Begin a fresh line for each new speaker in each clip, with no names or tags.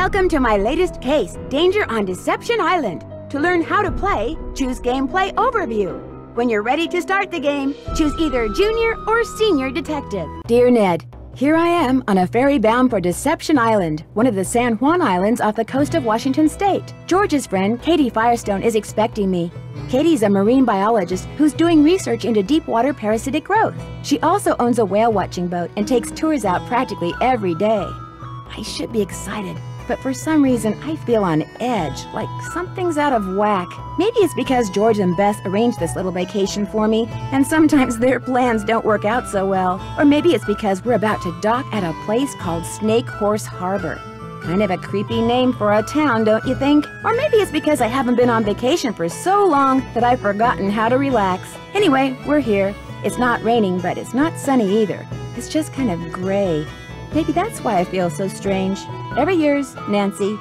Welcome to my latest case, Danger on Deception Island. To learn how to play, choose Gameplay Overview. When you're ready to start the game, choose either Junior or Senior Detective. Dear Ned, here I am on a ferry bound for Deception Island, one of the San Juan Islands off the coast of Washington State. George's friend, Katie Firestone, is expecting me. Katie's a marine biologist who's doing research into deep-water parasitic growth. She also owns a whale-watching boat and takes tours out practically every day. I should be excited, but for some reason I feel on edge, like something's out of whack. Maybe it's because George and Bess arranged this little vacation for me, and sometimes their plans don't work out so well. Or maybe it's because we're about to dock at a place called Snake Horse Harbor. Kind of a creepy name for a town, don't you think? Or maybe it's because I haven't been on vacation for so long that I've forgotten how to relax. Anyway, we're here. It's not raining, but it's not sunny either. It's just kind of gray. Maybe that's why I feel so strange. Ever yours, Nancy.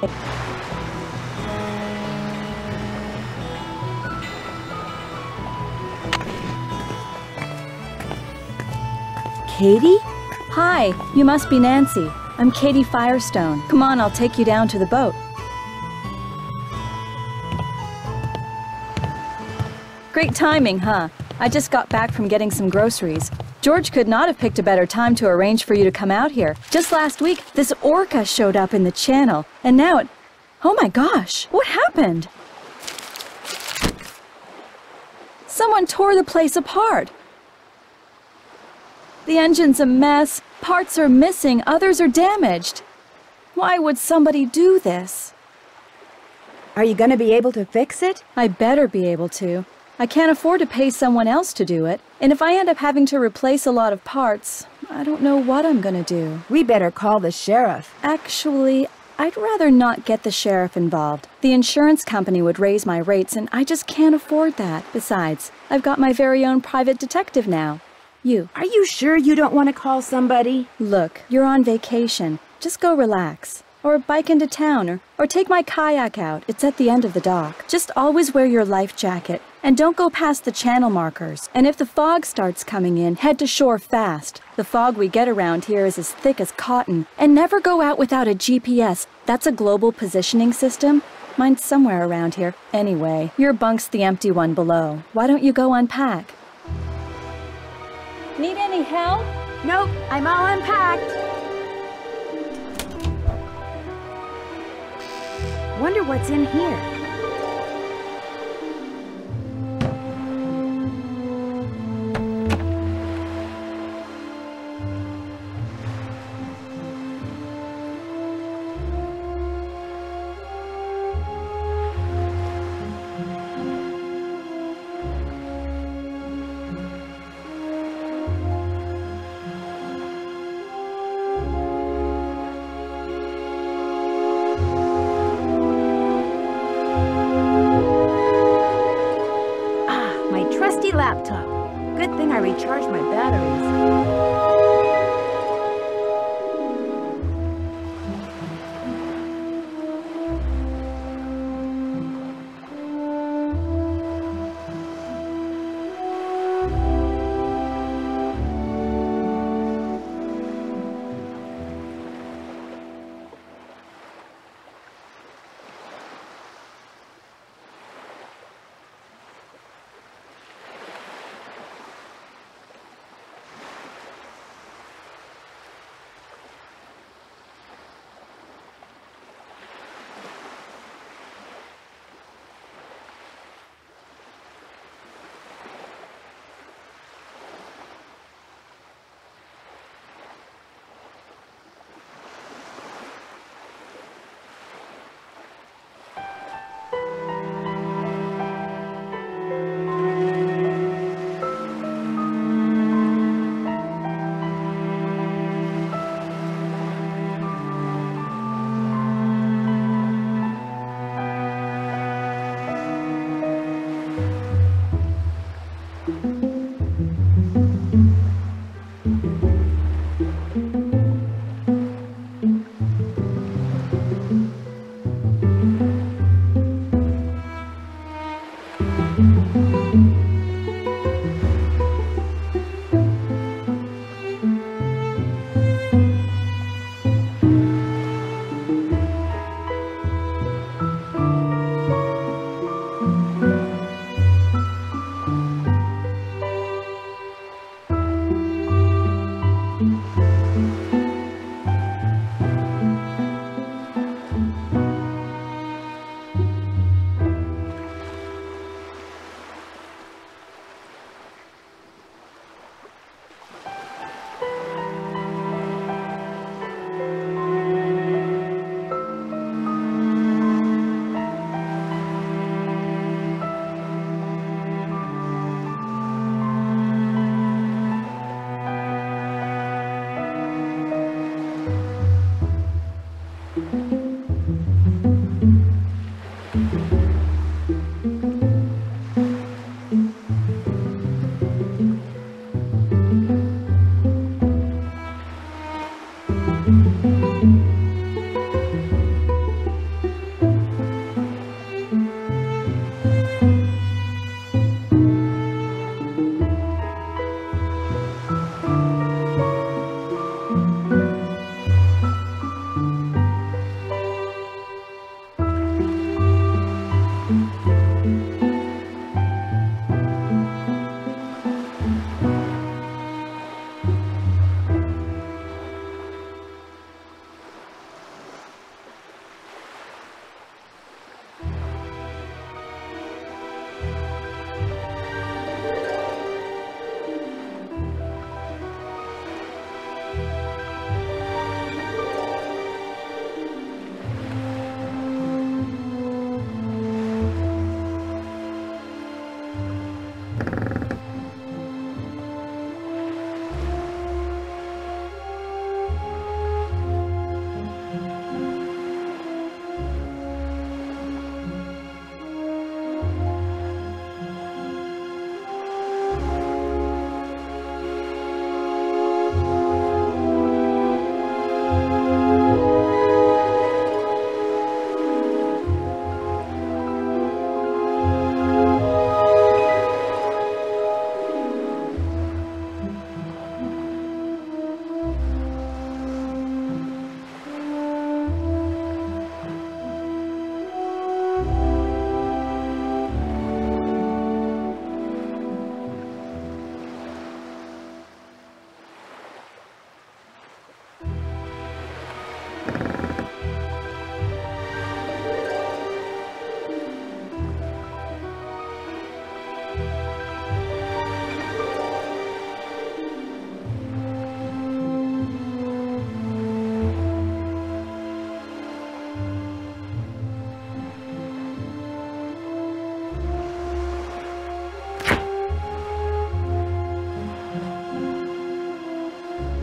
Katie?
Hi, you must be Nancy. I'm Katie Firestone. Come on, I'll take you down to the boat. Great timing, huh? I just got back from getting some groceries. George could not have picked a better time to arrange for you to come out here. Just last week, this orca showed up in the channel, and now it... Oh my gosh, what happened? Someone tore the place apart. The engine's a mess, parts are missing, others are damaged. Why would somebody do this?
Are you gonna be able to fix it?
I better be able to. I can't afford to pay someone else to do it, and if I end up having to replace a lot of parts, I don't know what I'm gonna do.
We better call the sheriff.
Actually, I'd rather not get the sheriff involved. The insurance company would raise my rates, and I just can't afford that. Besides, I've got my very own private detective now. You.
Are you sure you don't want to call somebody?
Look, you're on vacation. Just go relax. Or bike into town, or take my kayak out. It's at the end of the dock. Just always wear your life jacket, and don't go past the channel markers. And if the fog starts coming in, head to shore fast. The fog we get around here is as thick as cotton. And never go out without a GPS. That's a global positioning system. Mine's somewhere around here. Anyway, your bunk's the empty one below. Why don't you go unpack? Need any help?
Nope, I'm all unpacked. Wonder what's in here. Laptop. Good thing I recharged my batteries.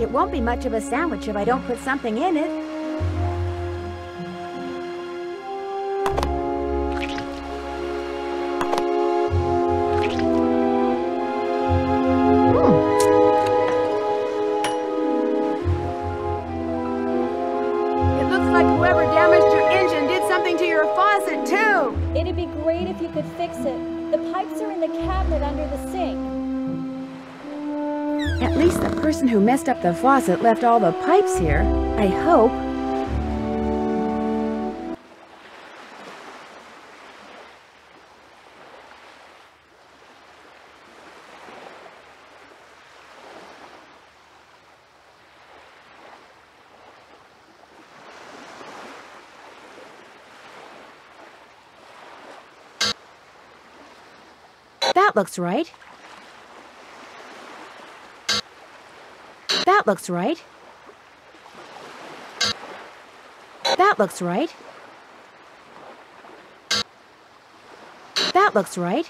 It won't be much of a sandwich if I don't put something in it. It looks like whoever damaged your engine did something to your faucet, too.
It'd be great if you could fix it. The pipes are in the cabinet under the sink.
At least the person who messed up the faucet left all the pipes here. I hope. That looks right. That looks right. That looks right. That looks right.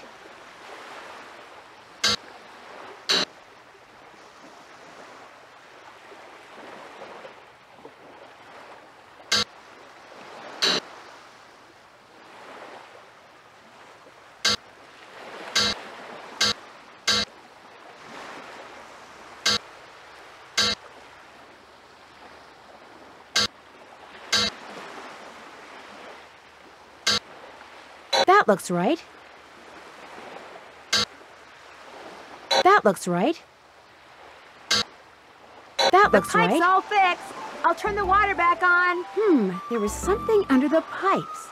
That looks right. That looks right. That looks right. The pipe's all fixed. I'll turn the water back on. There was something under the pipes.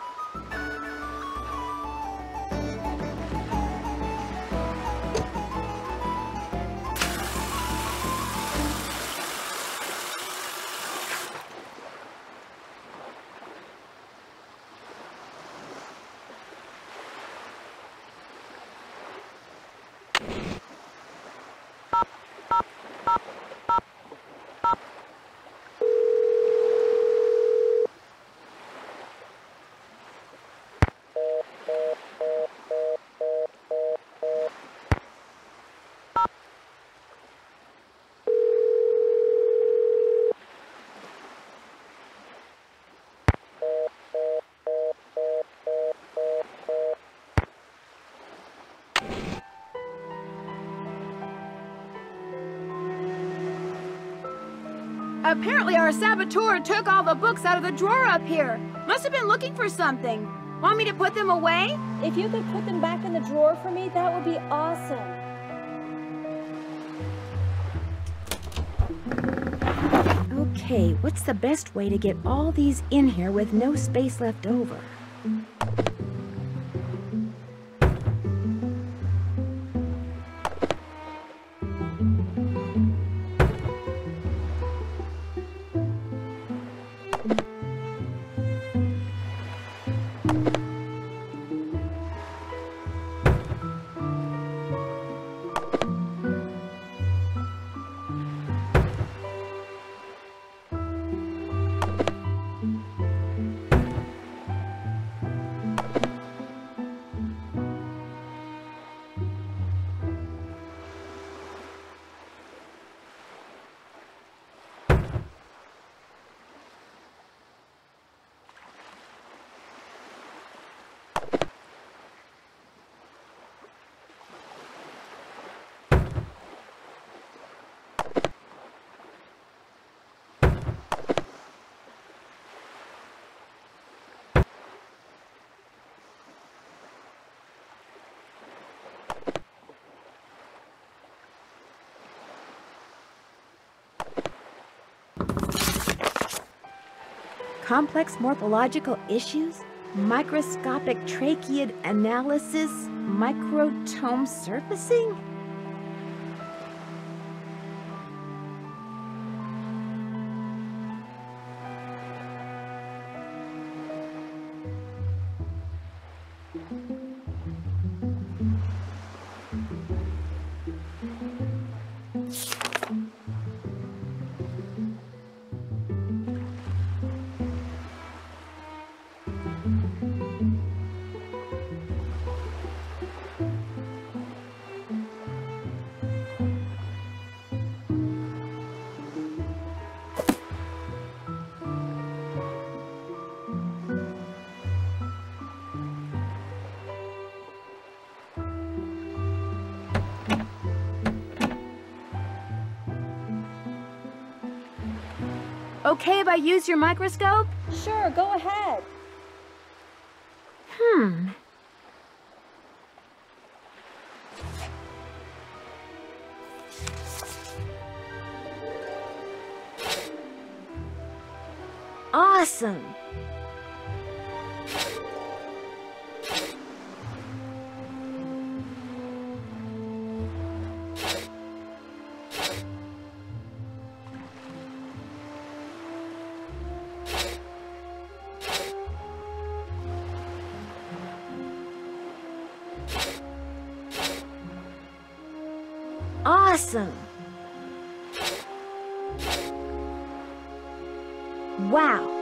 Apparently our saboteur took all the books out of the drawer up here. Must have been looking for something. Want me to put them away?
If you could put them back in the drawer for me, that would be awesome.
Okay, what's the best way to get all these in here with no space left over? Complex morphological issues, microscopic tracheid analysis, microtome surfacing? Okay if I use your microscope?
Sure, go ahead.
Awesome! Awesome! Wow!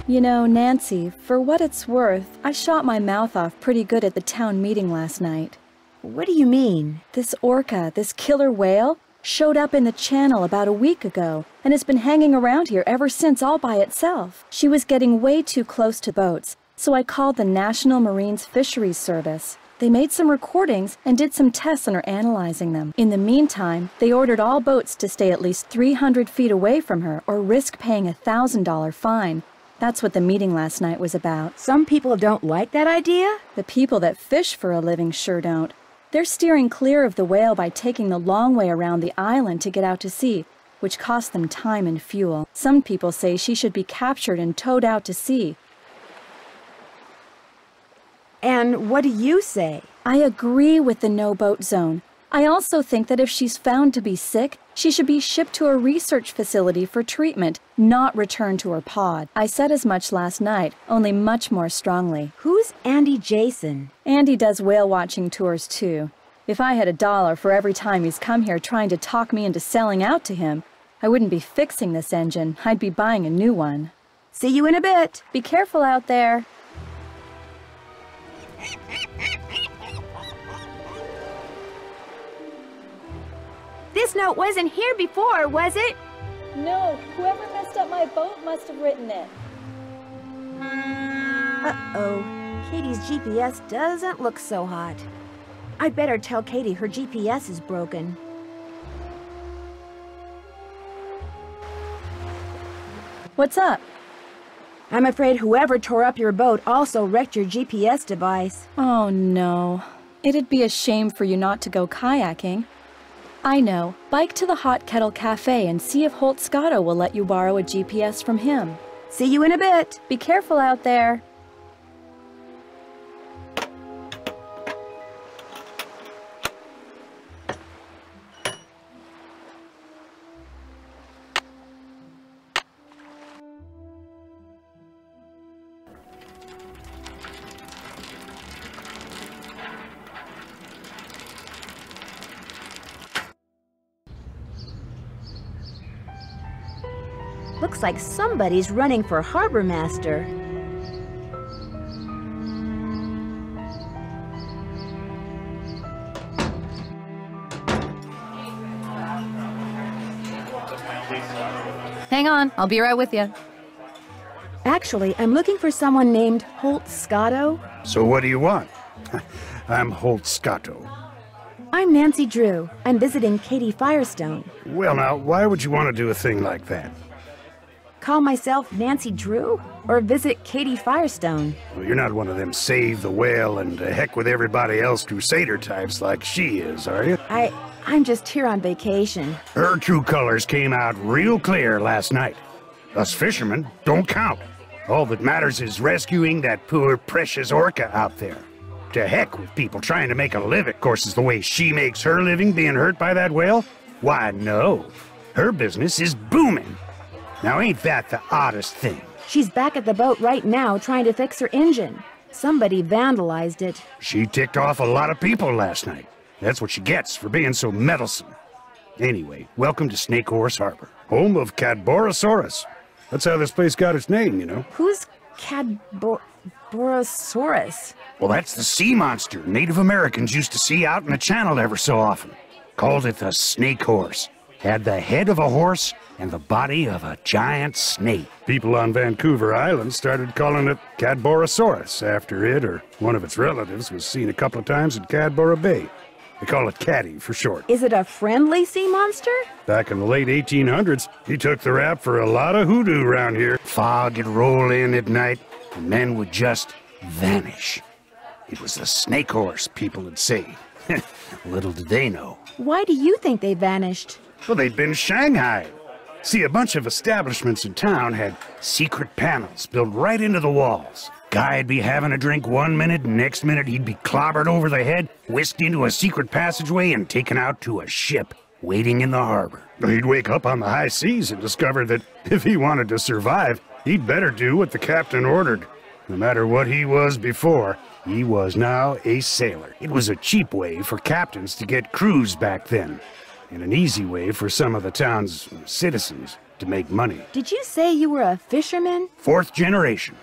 You know, Nancy, for what it's worth, I shot my mouth off pretty good at the town meeting last night.
What do you mean?
This orca, this killer whale, showed up in the channel about a week ago and has been hanging around here ever since all by itself. She was getting way too close to boats, so I called the National Marines Fisheries Service. They made some recordings and did some tests and are analyzing them. In the meantime, they ordered all boats to stay at least 300 feet away from her or risk paying a $1,000 fine. That's what the meeting last night was about.
Some people don't like that idea?
The people that fish for a living sure don't. They're steering clear of the whale by taking the long way around the island to get out to sea, which costs them time and fuel. Some people say she should be captured and towed out to sea.
And what do you say?
I agree with the no-boat zone. I also think that if she's found to be sick, she should be shipped to a research facility for treatment, not returned to her pod. I said as much last night, only much more strongly.
Who's Andy Jason?
Andy does whale-watching tours, too. If I had $1 for every time he's come here trying to talk me into selling out to him, I wouldn't be fixing this engine. I'd be buying a new one.
See you in a bit.
Be careful out there.
This note wasn't here before, was it?
No, whoever messed up my boat must have written it.
Uh-oh. Katie's GPS doesn't look so hot. I'd better tell Katie her GPS is broken.
What's up?
I'm afraid whoever tore up your boat also wrecked your GPS device.
Oh, no. It'd be a shame for you not to go kayaking. I know. Bike to the Hot Kettle Cafe and see if Holt Scotto will let you borrow a GPS from him.
See you in a bit.
Be careful out there.
Looks like somebody's running for harbor master.
Hang on, I'll be right with you.
Actually, I'm looking for someone named Holt Scotto.
So what do you want? I'm Holt Scotto.
I'm Nancy Drew. I'm visiting Katie Firestone.
Well now, why would you want to do a thing like that?
Call myself Nancy Drew? Or visit Katie Firestone?
Well, you're not one of them save the whale and heck with everybody else crusader types like she is, are you?
I'm just here on vacation.
Her true colors came out real clear last night. Us fishermen don't count. All that matters is rescuing that poor precious orca out there. To heck with people trying to make a living. Of course, is the way she makes her living being hurt by that whale? Why, no. Her business is booming. Now, ain't that the oddest thing?
She's back at the boat right now trying to fix her engine. Somebody vandalized it.
She ticked off a lot of people last night. That's what she gets for being so meddlesome. Anyway, welcome to Snake Horse Harbor, home of Cadborosaurus. That's how this place got its name, you know.
Who's Borosaurus.
Well, that's the sea monster Native Americans used to see out in the channel ever so often. Called it the snake horse. Had the head of a horse and the body of a giant snake. People on Vancouver Island started calling it Cadborosaurus after it or one of its relatives was seen a couple of times at Cadboro Bay. They call it Caddy for short.
Is it a friendly sea monster?
Back in the late 1800s, he took the rap for a lot of hoodoo around here. Fog would roll in at night, and men would just vanish. It was the snake horse, people would say. Little did they know.
Why do you think they vanished?
Well, they'd been shanghaied. See, a bunch of establishments in town had secret panels built right into the walls. Guy'd be having a drink one minute, and next minute he'd be clobbered over the head, whisked into a secret passageway, and taken out to a ship waiting in the harbor. He'd wake up on the high seas and discover that if he wanted to survive, he'd better do what the captain ordered. No matter what he was before, he was now a sailor. It was a cheap way for captains to get crews back then, and an easy way for some of the town's citizens to make money.
Did you say you were a fisherman?
4th generation.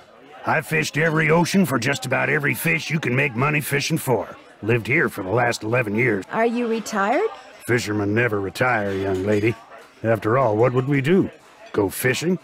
I've fished every ocean for just about every fish you can make money fishing for. Lived here for the last 11 years.
Are you retired?
Fishermen never retire, young lady. After all, what would we do? Go fishing?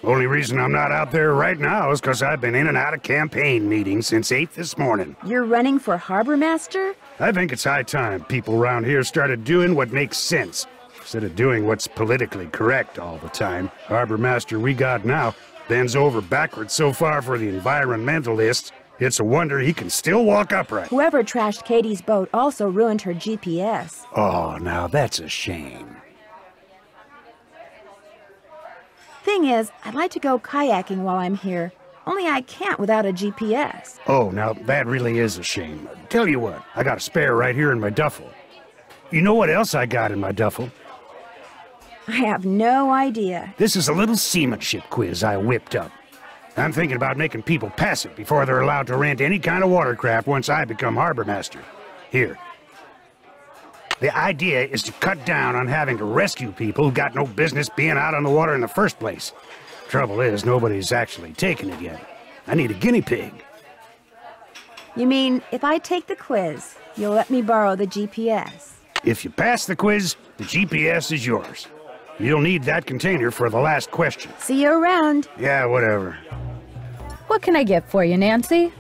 Only reason I'm not out there right now is because I've been in and out of campaign meetings since 8 this morning.
You're running for harbor master?
I think it's high time people around here started doing what makes sense, instead of doing what's politically correct all the time. Harbor master we got now bends over backwards so far for the environmentalists, it's a wonder he can still walk upright.
Whoever trashed Katie's boat also ruined her GPS.
Oh, now that's a shame.
Thing is, I'd like to go kayaking while I'm here. Only I can't without a GPS.
Oh, now that really is a shame. Tell you what, I got a spare right here in my duffel. You know what else I got in my duffel?
I have no idea.
This is a little seamanship quiz I whipped up. I'm thinking about making people pass it before they're allowed to rent any kind of watercraft once I become harbor master. Here. The idea is to cut down on having to rescue people who got no business being out on the water in the first place. Trouble is, nobody's actually taken it yet. I need a guinea pig.
You mean, if I take the quiz, you'll let me borrow the GPS?
If you pass the quiz, the GPS is yours. You'll need that container for the last question.
See you around.
Yeah, whatever.
What can I get for you, Nancy?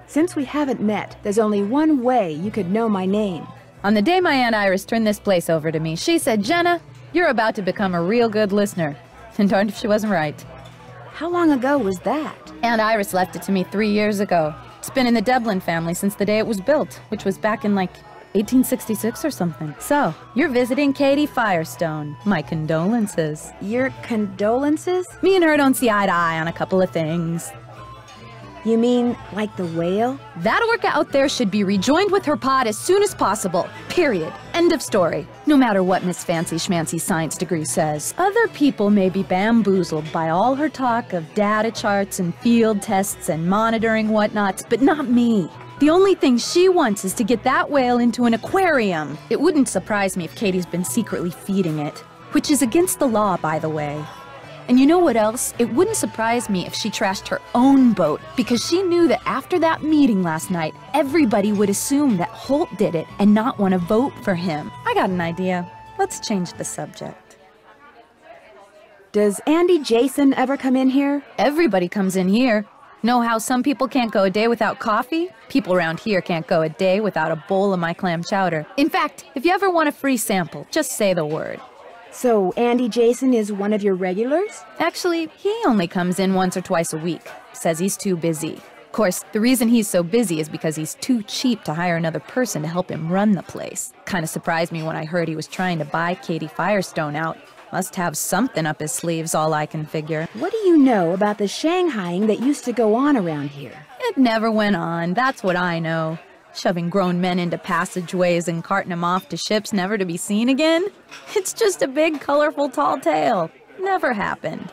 Since we haven't met, there's only one way you could know my name.
On the day my Aunt Iris turned this place over to me, she said, "Jenna, you're about to become a real good listener." And darned if she wasn't right.
How long ago was that?
Aunt Iris left it to me 3 years ago. It's been in the Devlin family since the day it was built, which was back in, 1866 or something. So, you're visiting Katie Firestone. My condolences.
Your condolences?
Me and her don't see eye to eye on a couple of things.
You mean, like the whale?
That orca out there should be rejoined with her pod as soon as possible. Period. End of story. No matter what Miss Fancy Schmancy's science degree says. Other people may be bamboozled by all her talk of data charts and field tests and monitoring whatnots, but not me. The only thing she wants is to get that whale into an aquarium. It wouldn't surprise me if Katie's been secretly feeding it, which is against the law, by the way. And you know what else? It wouldn't surprise me if she trashed her own boat, because she knew that after that meeting last night, everybody would assume that Holt did it and not want to vote for him. I got an idea. Let's change the subject.
Does Andy Jason ever come in here?
Everybody comes in here. Know how some people can't go a day without coffee? People around here can't go a day without a bowl of my clam chowder. In fact, if you ever want a free sample, just say the word.
So Andy Jason is one of your regulars?
Actually, he only comes in once or twice a week. Says he's too busy. Of course, the reason he's so busy is because he's too cheap to hire another person to help him run the place. Kinda surprised me when I heard he was trying to buy Katie Firestone out. Must have something up his sleeves, all I can figure.
What do you know about the shanghaiing that used to go on around here?
It never went on, that's what I know. Shoving grown men into passageways and carting them off to ships never to be seen again? It's just a big, colorful, tall tale. Never happened.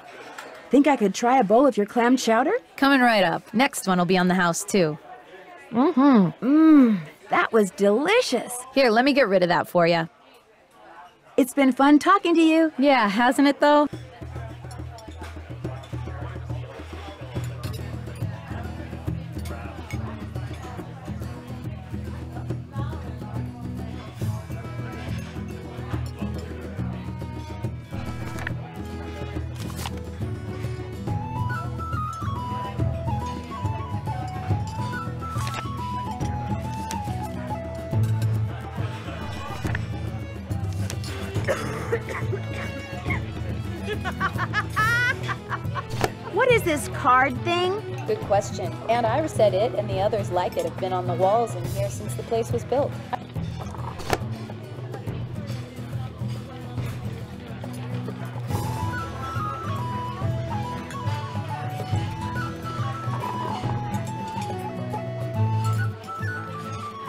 Think I could try a bowl of your clam chowder?
Coming right up. Next one will be on the house, too.
That was delicious.
Here, let me get rid of that for you.
It's been fun talking to you.
Yeah, hasn't it, though?
is this card thing?
Good question. Aunt Ira said it and the others like it have been on the walls in here since the place was built.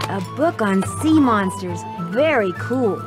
A book on sea monsters. Very cool.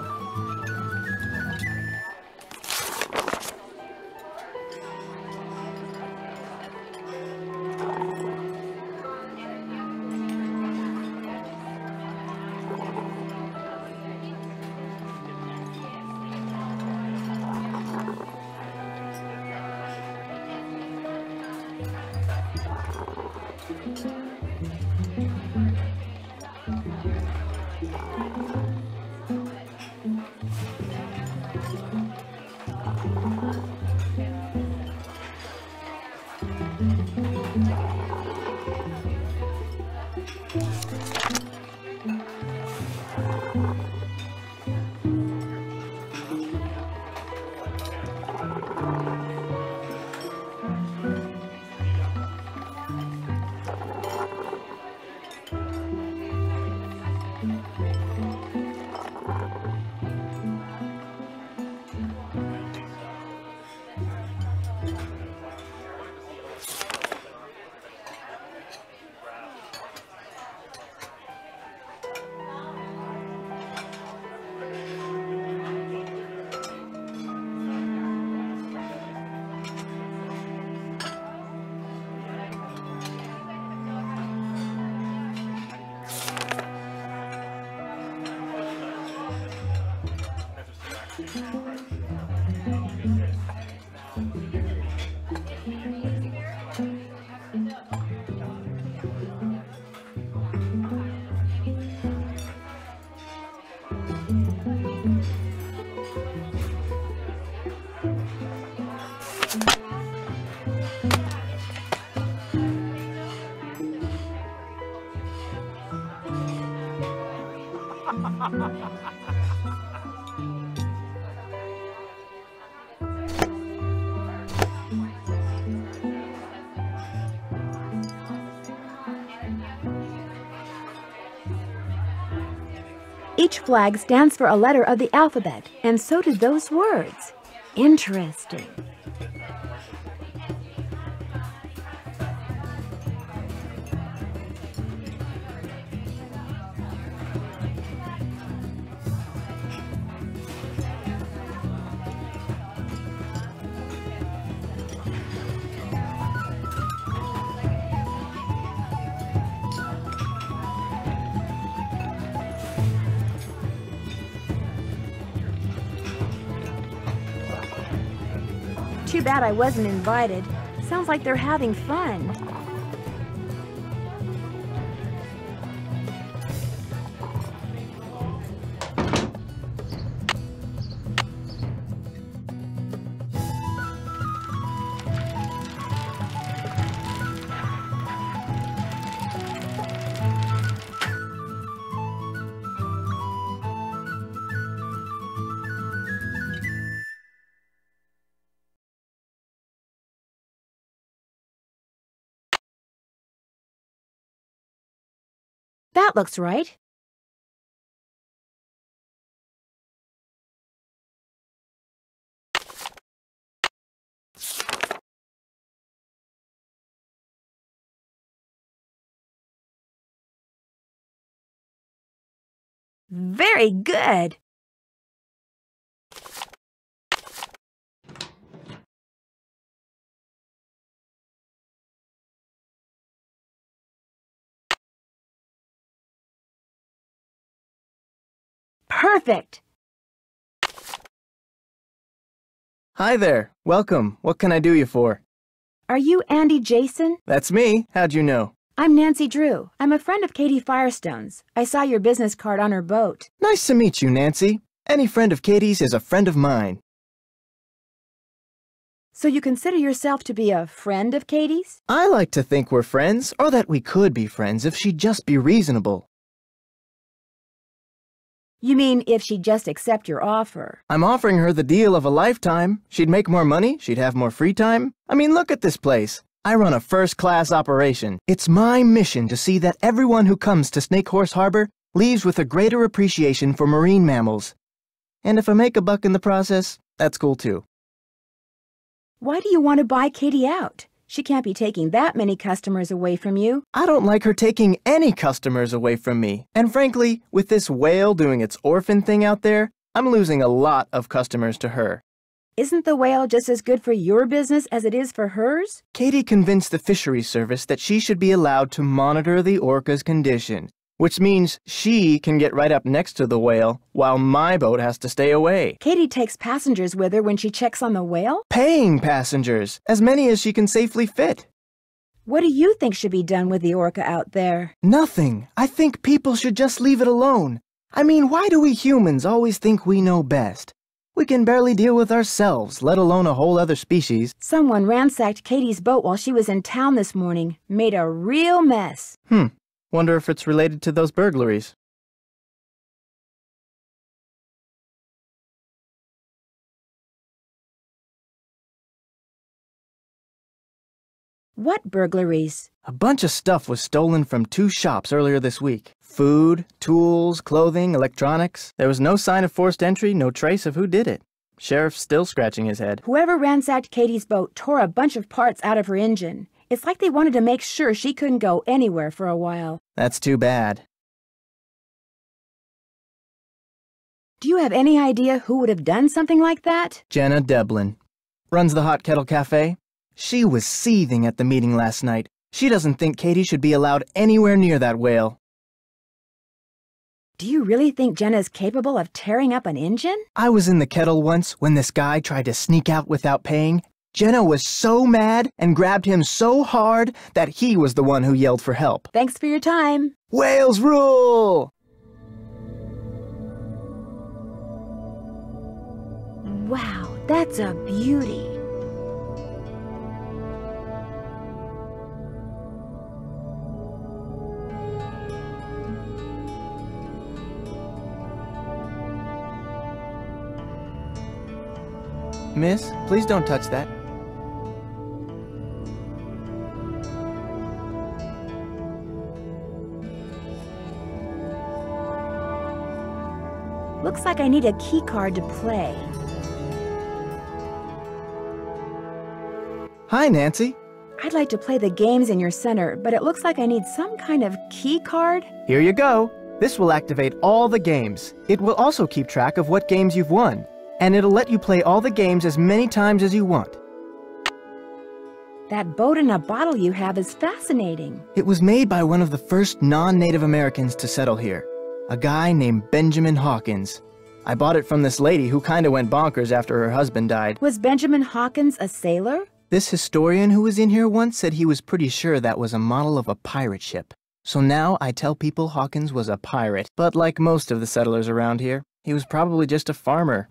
Each flag stands for a letter of the alphabet, and so do those words. Interesting. Too bad I wasn't invited. Sounds like they're having fun. That looks right. Very good. Perfect.
Hi there. Welcome. What can I do you for?
Are you Andy Jason?
That's me. How'd you know?
I'm Nancy Drew. I'm a friend of Katie Firestone's. I saw your business card on her boat.
Nice to meet you, Nancy. Any friend of Katie's is a friend of mine.
So you consider yourself to be a friend of Katie's?
I like to think we're friends, or that we could be friends if she'd just be reasonable.
You mean if she'd just accept your offer?
I'm offering her the deal of a lifetime. She'd make more money, she'd have more free time. I mean, look at this place. I run a first-class operation. It's my mission to see that everyone who comes to Snake Horse Harbor leaves with a greater appreciation for marine mammals. And if I make a buck in the process, that's cool too.
Why do you want to buy Katie out? She can't be taking that many customers away from you.
I don't like her taking any customers away from me. And frankly, with this whale doing its orphan thing out there, I'm losing a lot of customers to her.
Isn't the whale just as good for your business as it is for hers?
Katie convinced the fisheries service that she should be allowed to monitor the orca's condition, which means she can get right up next to the whale while my boat has to stay away.
Katie takes passengers with her when she checks on the whale?
Paying passengers, as many as she can safely fit.
What do you think should be done with the orca out there?
Nothing. I think people should just leave it alone. I mean, why do we humans always think we know best? We can barely deal with ourselves, let alone a whole other species.
Someone ransacked Katie's boat while she was in town this morning. Made a real mess.
Wonder if it's related to those burglaries.
What burglaries?
A bunch of stuff was stolen from 2 shops earlier this week. Food, tools, clothing, electronics. There was no sign of forced entry, no trace of who did it. Sheriff's still scratching his head.
Whoever ransacked Katie's boat tore a bunch of parts out of her engine. It's like they wanted to make sure she couldn't go anywhere for a while.
That's too bad.
Do you have any idea who would have done something like that?
Jenna Devlin. Runs the Hot Kettle Cafe. She was seething at the meeting last night. She doesn't think Katie should be allowed anywhere near that whale.
Do you really think Jenna's capable of tearing up an engine?
I was in the kettle once when this guy tried to sneak out without paying. Jenna was so mad and grabbed him so hard that he was the one who yelled for help.
Thanks for your time.
Whales rule!
Wow, that's a beauty.
Miss, please don't touch that.
Looks like I need a key card to play.
Hi, Nancy.
I'd like to play the games in your center, but it looks like I need some kind of key card.
Here you go. This will activate all the games. It will also keep track of what games you've won. And it'll let you play all the games as many times as you want.
That boat in a bottle you have is fascinating.
It was made by one of the first non-Native Americans to settle here, a guy named Benjamin Hawkins. I bought it from this lady who kinda went bonkers after her husband died.
Was Benjamin Hawkins a sailor?
This historian who was in here once said he was pretty sure that was a model of a pirate ship. So now I tell people Hawkins was a pirate. But like most of the settlers around here, he was probably just a farmer.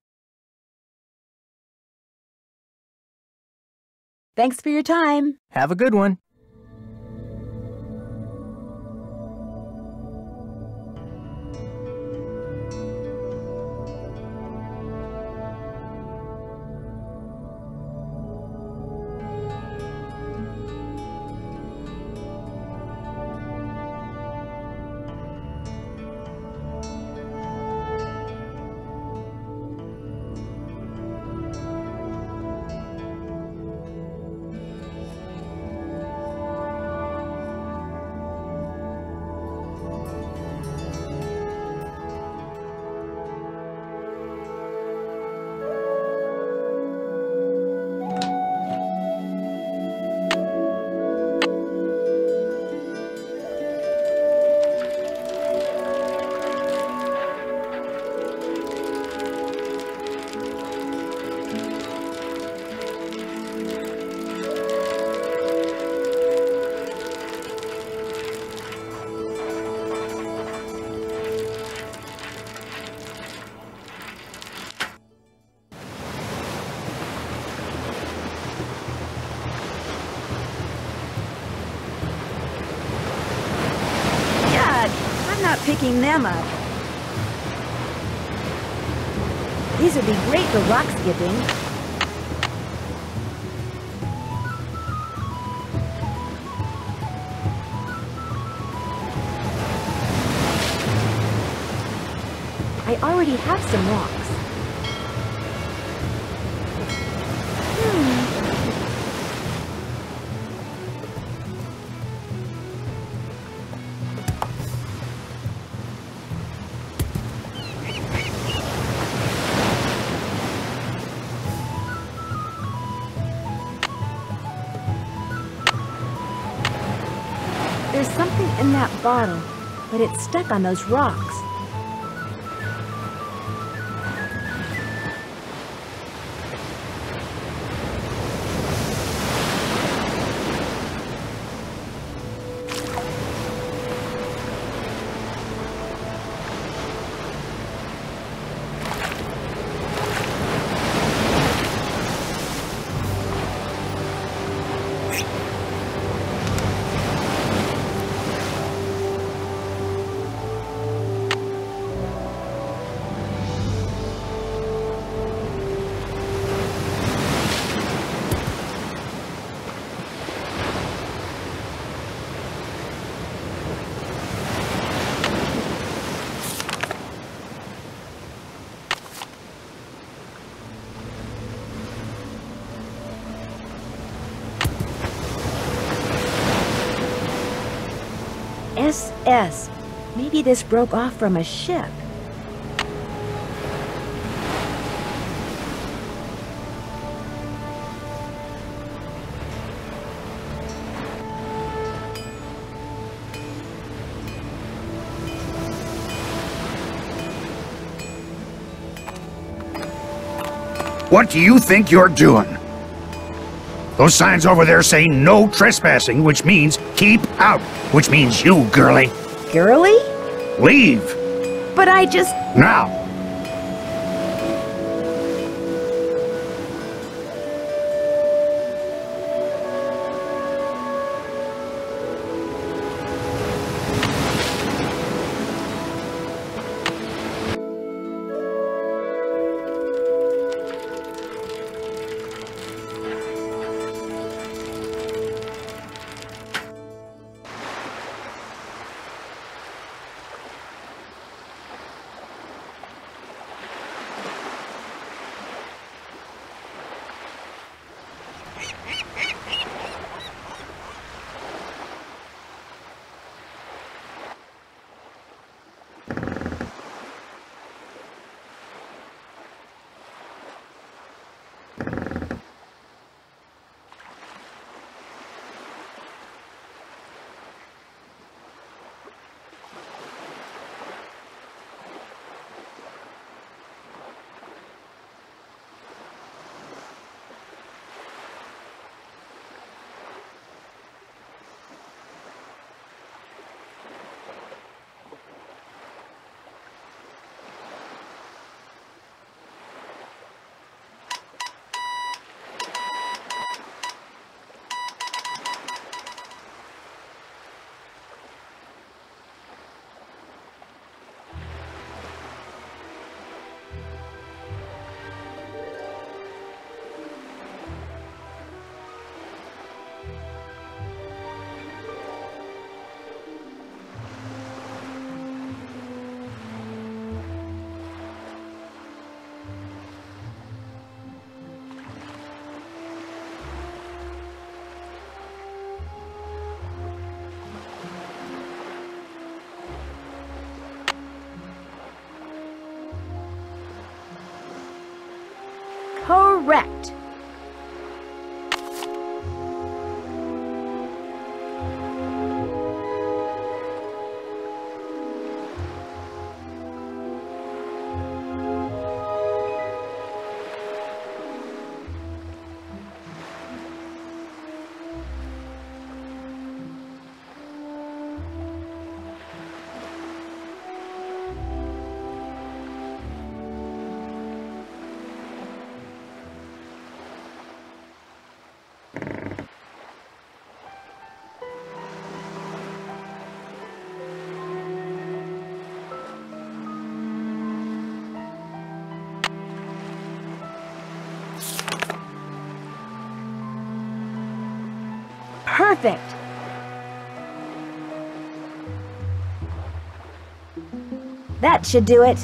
Thanks for your time.
Have a good one.
Picking them up. These would be great for rock skipping. I already have some rocks. There's something in that bottle, but it's stuck on those rocks. SS. Maybe this broke off from a ship.
What do you think you're doing? Those signs over there say no trespassing, which means keep out, which means you, girlie.
Girly?
Leave.
But I just...
Now.
Correct. Perfect. That should do it.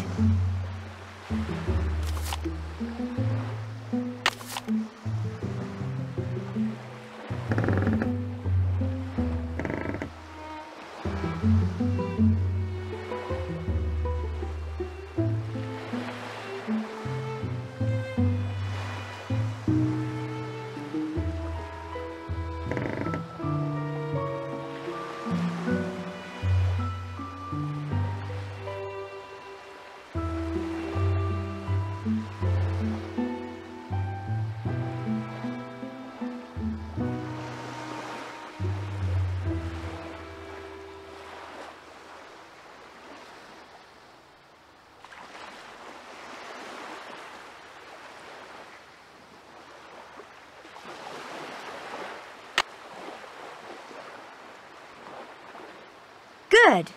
Good.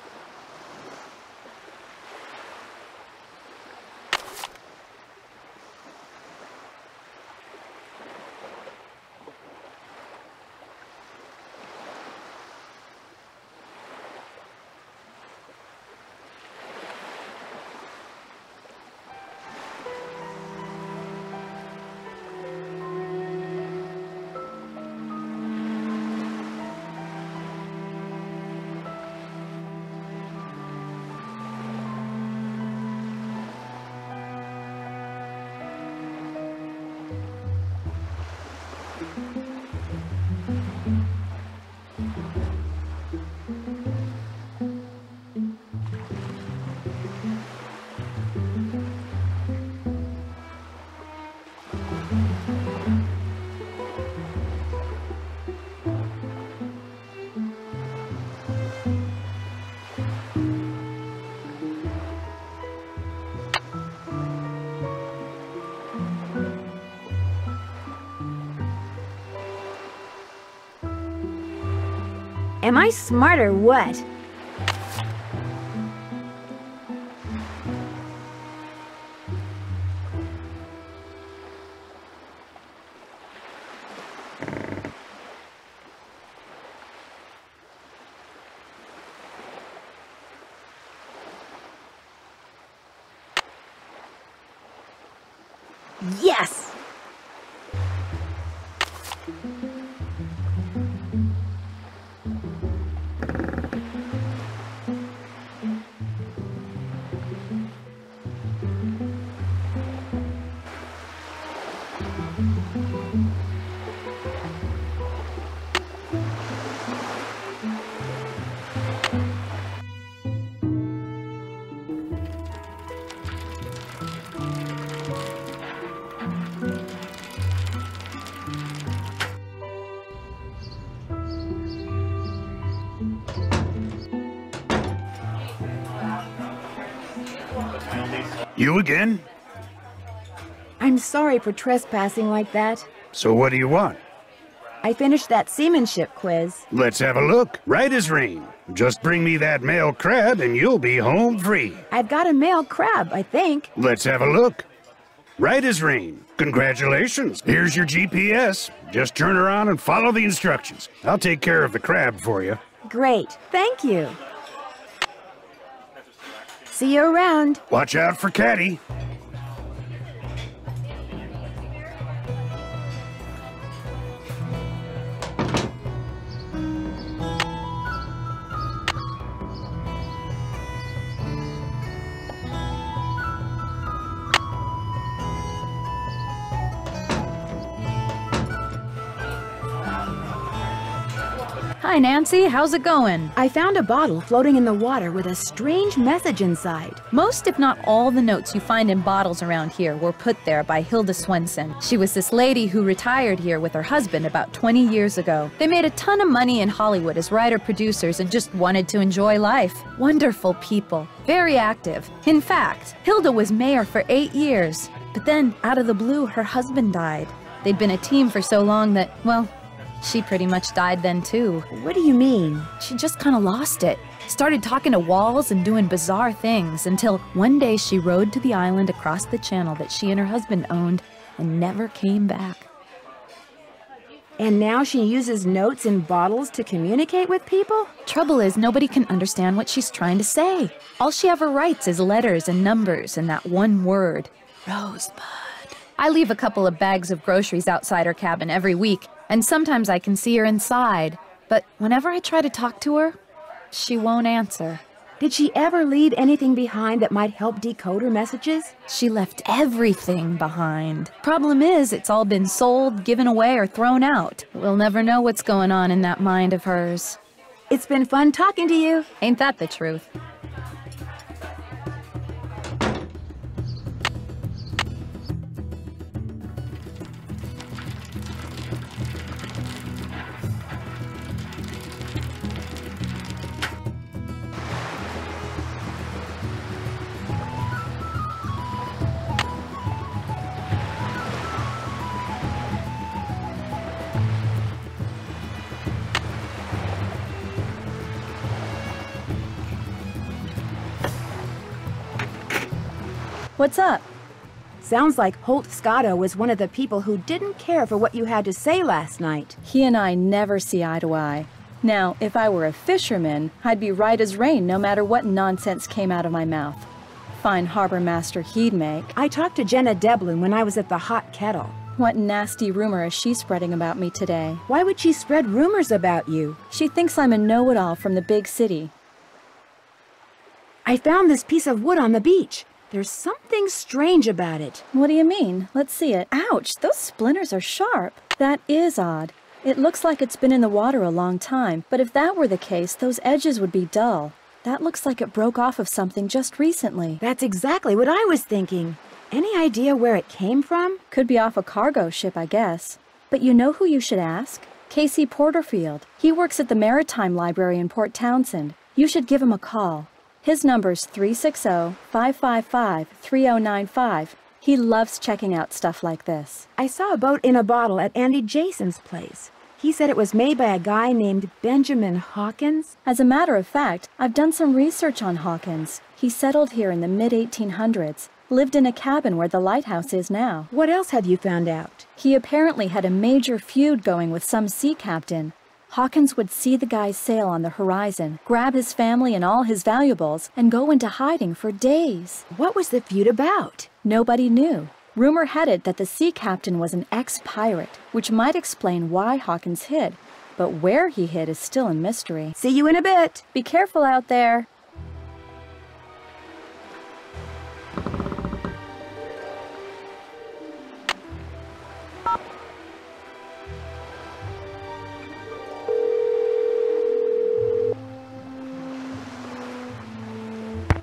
Am I smart or what? Yes!
You again?
I'm sorry for trespassing like that.
So what do you want?
I finished that seamanship quiz.
Let's have a look. Right as rain. Just bring me that male crab and you'll be home free.
I've got a male crab, I think.
Let's have a look. Right as rain. Congratulations. Here's your GPS. Just turn around and follow the instructions. I'll take care of the crab for you.
Great, thank you. See you around.
Watch out for Caddy.
Hi, Nancy. How's it going?
I found a bottle floating in the water with a strange message inside.
Most, if not all, the notes you find in bottles around here were put there by Hilda Swenson. She was this lady who retired here with her husband about 20 years ago. They made a ton of money in Hollywood as writer-producers and just wanted to enjoy life. Wonderful people. Very active. In fact, Hilda was mayor for 8 years. But then, out of the blue, her husband died. They'd been a team for so long that, well, she pretty much died then too.
What do you mean?
She just kind of lost it. Started talking to walls and doing bizarre things until one day she rode to the island across the channel that she and her husband owned and never came back.
And now she uses notes in bottles to communicate with people?
Trouble is, nobody can understand what she's trying to say. All she ever writes is letters and numbers and that one word, Rosebud. I leave a couple of bags of groceries outside her cabin every week, and sometimes I can see her inside. But whenever I try to talk to her, she won't answer.
Did she ever leave anything behind that might help decode her messages?
She left everything behind. Problem is, it's all been sold, given away, or thrown out. We'll never know what's going on in that mind of hers.
It's been fun talking to you.
Ain't that the truth? What's up?
Sounds like Holt Scotto was one of the people who didn't care for what you had to say last night.
He and I never see eye to eye. Now, if I were a fisherman, I'd be right as rain no matter what nonsense came out of my mouth. Fine harbor master he'd make.
I talked to Jenna Devlin when I was at the Hot Kettle.
What nasty rumor is she spreading about me today?
Why would she spread rumors about you?
She thinks I'm a know-it-all from the big city.
I found this piece of wood on the beach. There's something strange about it.
What do you mean? Let's see it. Ouch, those splinters are sharp. That is odd. It looks like it's been in the water a long time, but if that were the case, those edges would be dull. That looks like it broke off of something just recently.
That's exactly what I was thinking. Any idea where it came from?
Could be off a cargo ship, I guess. But you know who you should ask? Casey Porterfield. He works at the Maritime Library in Port Townsend. You should give him a call. His number's 360-555-3095. He loves checking out stuff like this.
I saw a boat in a bottle at Andy Jason's place. He said it was made by a guy named Benjamin Hawkins.
As a matter of fact, I've done some research on Hawkins. He settled here in the mid-1800s, lived in a cabin where the lighthouse is now.
What else have you found out?
He apparently had a major feud going with some sea captain. Hawkins would see the guy's sail on the horizon, grab his family and all his valuables, and go into hiding for days.
What was the feud about?
Nobody knew. Rumor had it that the sea captain was an ex-pirate, which might explain why Hawkins hid. But where he hid is still a mystery.
See you in a bit.
Be careful out there.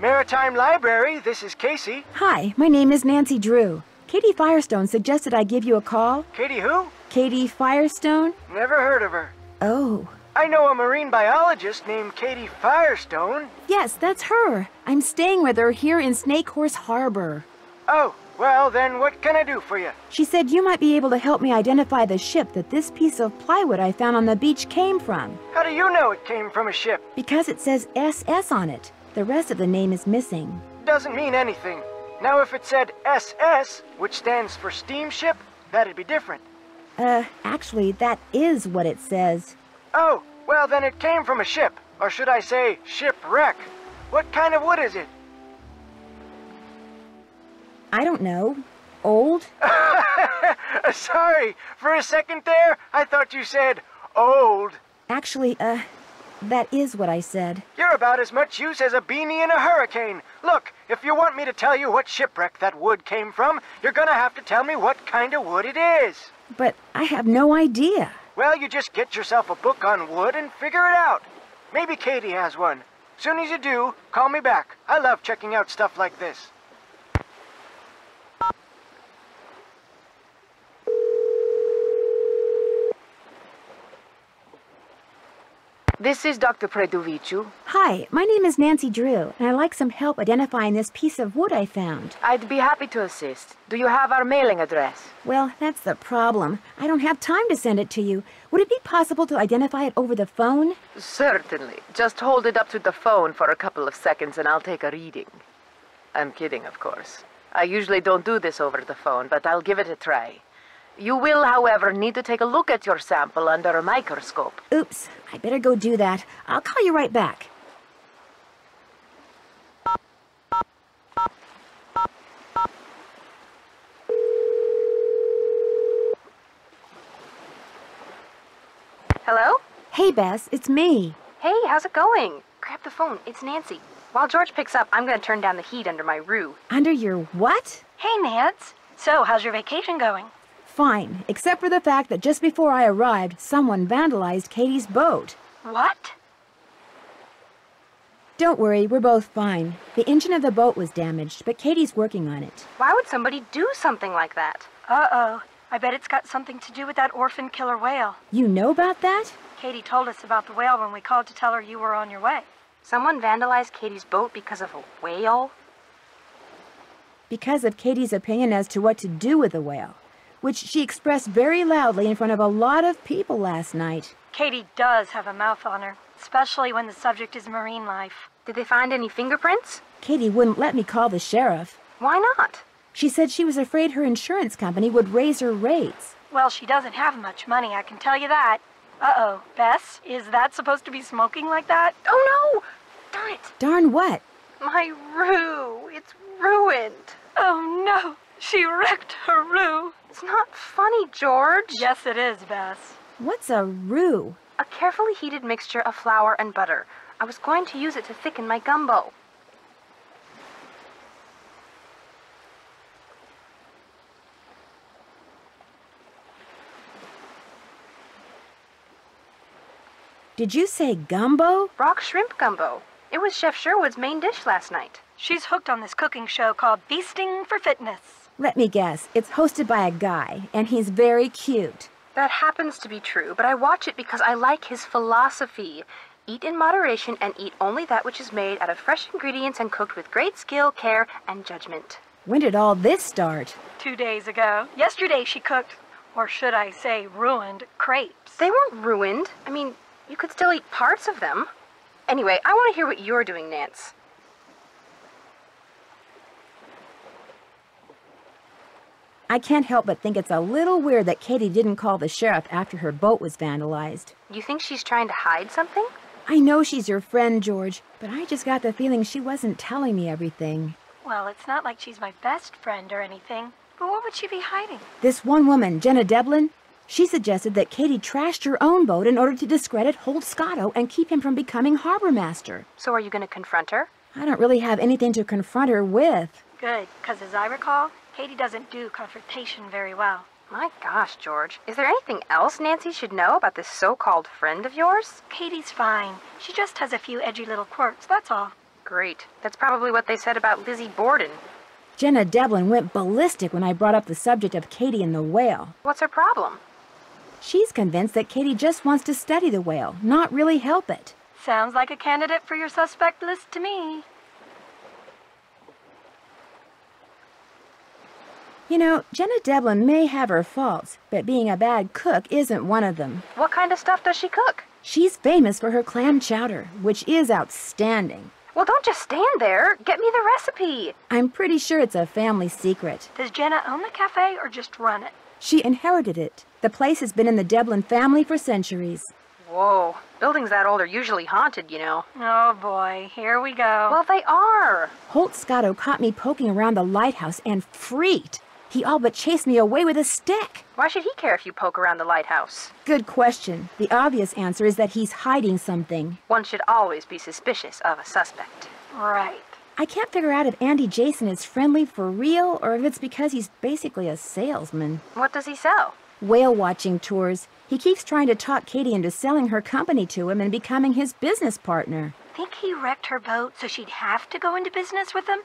Maritime Library, this is Casey.
Hi, my name is Nancy Drew. Katie Firestone suggested I give you a call.
Katie who?
Katie Firestone?
Never heard of her.
Oh.
I know a marine biologist named Katie Firestone.
Yes, that's her. I'm staying with her here in Snake Horse Harbor.
Oh, well then what can I do for you?
She said you might be able to help me identify the ship that this piece of plywood I found on the beach came from.
How do you know it came from a ship?
Because it says SS on it. The rest of the name is missing.
Doesn't mean anything. Now if it said SS, which stands for steamship, that'd be different.
Actually, that is what it says.
Oh, well then it came from a ship. Or should I say, shipwreck. What kind of wood is it?
I don't know. Old?
Sorry, for a second there, I thought you said old.
Actually, that is what I said.
You're about as much use as a beanie in a hurricane. Look, if you want me to tell you what shipwreck that wood came from, you're gonna have to tell me what kind of wood it is.
But I have no idea.
Well, you just get yourself a book on wood and figure it out. Maybe Katie has one. Soon as you do, call me back. I love checking out stuff like this.
This is Dr. Predoviciu.
Hi, my name is Nancy Drew, and I'd like some help identifying this piece of wood I found.
I'd be happy to assist. Do you have our mailing address?
Well, that's the problem. I don't have time to send it to you. Would it be possible to identify it over the phone?
Certainly. Just hold it up to the phone for a couple of seconds and I'll take a reading. I'm kidding, of course. I usually don't do this over the phone, but I'll give it a try. You will, however, need to take a look at your sample under a microscope.
Oops, I better go do that. I'll call you right back.
Hello?
Hey, Bess, it's me.
Hey, how's it going? Grab the phone, it's Nancy. While George picks up, I'm gonna turn down the heat under my roo.
Under your what?
Hey, Nance. So, how's your vacation going?
Fine, except for the fact that just before I arrived, someone vandalized Katie's boat.
What?
Don't worry, we're both fine. The engine of the boat was damaged, but Katie's working on it.
Why would somebody do something like that? Uh-oh. I bet it's got something to do with that orphaned killer whale.
You know about that?
Katie told us about the whale when we called to tell her you were on your way. Someone vandalized Katie's boat because of a whale?
Because of Katie's opinion as to what to do with the whale, which she expressed very loudly in front of a lot of people last night.
Katie does have a mouth on her, especially when the subject is marine life.
Did they find any fingerprints?
Katie wouldn't let me call the sheriff.
Why not?
She said she was afraid her insurance company would raise her rates.
Well, she doesn't have much money, I can tell you that. Uh-oh. Bess, is that supposed to be smoking like that? Oh, no! Darn it!
Darn what?
My Roo. It's ruined. Oh, no. She wrecked her Roo. It's not funny, George. Yes, it is, Bess.
What's a roux?
A carefully heated mixture of flour and butter. I was going to use it to thicken my gumbo.
Did you say gumbo?
Rock shrimp gumbo. It was Chef Sherwood's main dish last night. She's hooked on this cooking show called Feasting for Fitness.
Let me guess, it's hosted by a guy, and he's very cute.
That happens to be true, but I watch it because I like his philosophy. Eat in moderation and eat only that which is made out of fresh ingredients and cooked with great skill, care, and judgment.
When did all this start?
2 days ago. Yesterday she cooked, or should I say ruined, crepes. They weren't ruined. I mean, you could still eat parts of them. Anyway, I want to hear what you're doing, Nance.
I can't help but think it's a little weird that Katie didn't call the sheriff after her boat was vandalized.
You think she's trying to hide something?
I know she's your friend, George, but I just got the feeling she wasn't telling me everything.
Well, it's not like she's my best friend or anything. But what would she be hiding?
This one woman, Jenna Devlin, she suggested that Katie trashed her own boat in order to discredit Holt Scotto and keep him from becoming harbor master.
So are you going to confront her?
I don't really have anything to confront her with.
Good, because as I recall, Katie doesn't do confrontation very well. My gosh, George. Is there anything else Nancy should know about this so-called friend of yours? Katie's fine. She just has a few edgy little quirks, that's all. Great. That's probably what they said about Lizzie Borden.
Jenna Devlin went ballistic when I brought up the subject of Katie and the whale.
What's her problem?
She's convinced that Katie just wants to study the whale, not really help it.
Sounds like a candidate for your suspect list to me.
You know, Jenna Devlin may have her faults, but being a bad cook isn't one of them.
What kind of stuff does she cook?
She's famous for her clam chowder, which is outstanding.
Well, don't just stand there. Get me the recipe.
I'm pretty sure it's a family secret.
Does Jenna own the cafe or just run it?
She inherited it. The place has been in the Devlin family for centuries.
Whoa. Buildings that old are usually haunted, you know. Oh, boy. Here we go. Well, they are.
Holt Scotto caught me poking around the lighthouse and freaked. He all but chased me away with a stick.
Why should he care if you poke around the lighthouse?
Good question. The obvious answer is that he's hiding something.
One should always be suspicious of a suspect. Right.
I can't figure out if Andy Jason is friendly for real or if it's because he's basically a salesman.
What does he sell?
Whale watching tours. He keeps trying to talk Katie into selling her company to him and becoming his business partner.
Think he wrecked her boat so she'd have to go into business with him?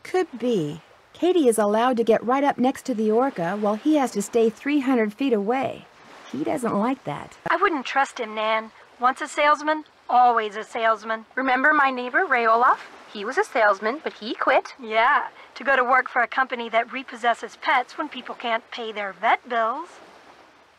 Could be. Katie is allowed to get right up next to the orca while he has to stay 300 feet away. He doesn't like that.
I wouldn't trust him, Nan. Once a salesman, always a salesman. Remember my neighbor, Ray Olaf? He was a salesman, but he quit. Yeah, to go to work for a company that repossesses pets when people can't pay their vet bills.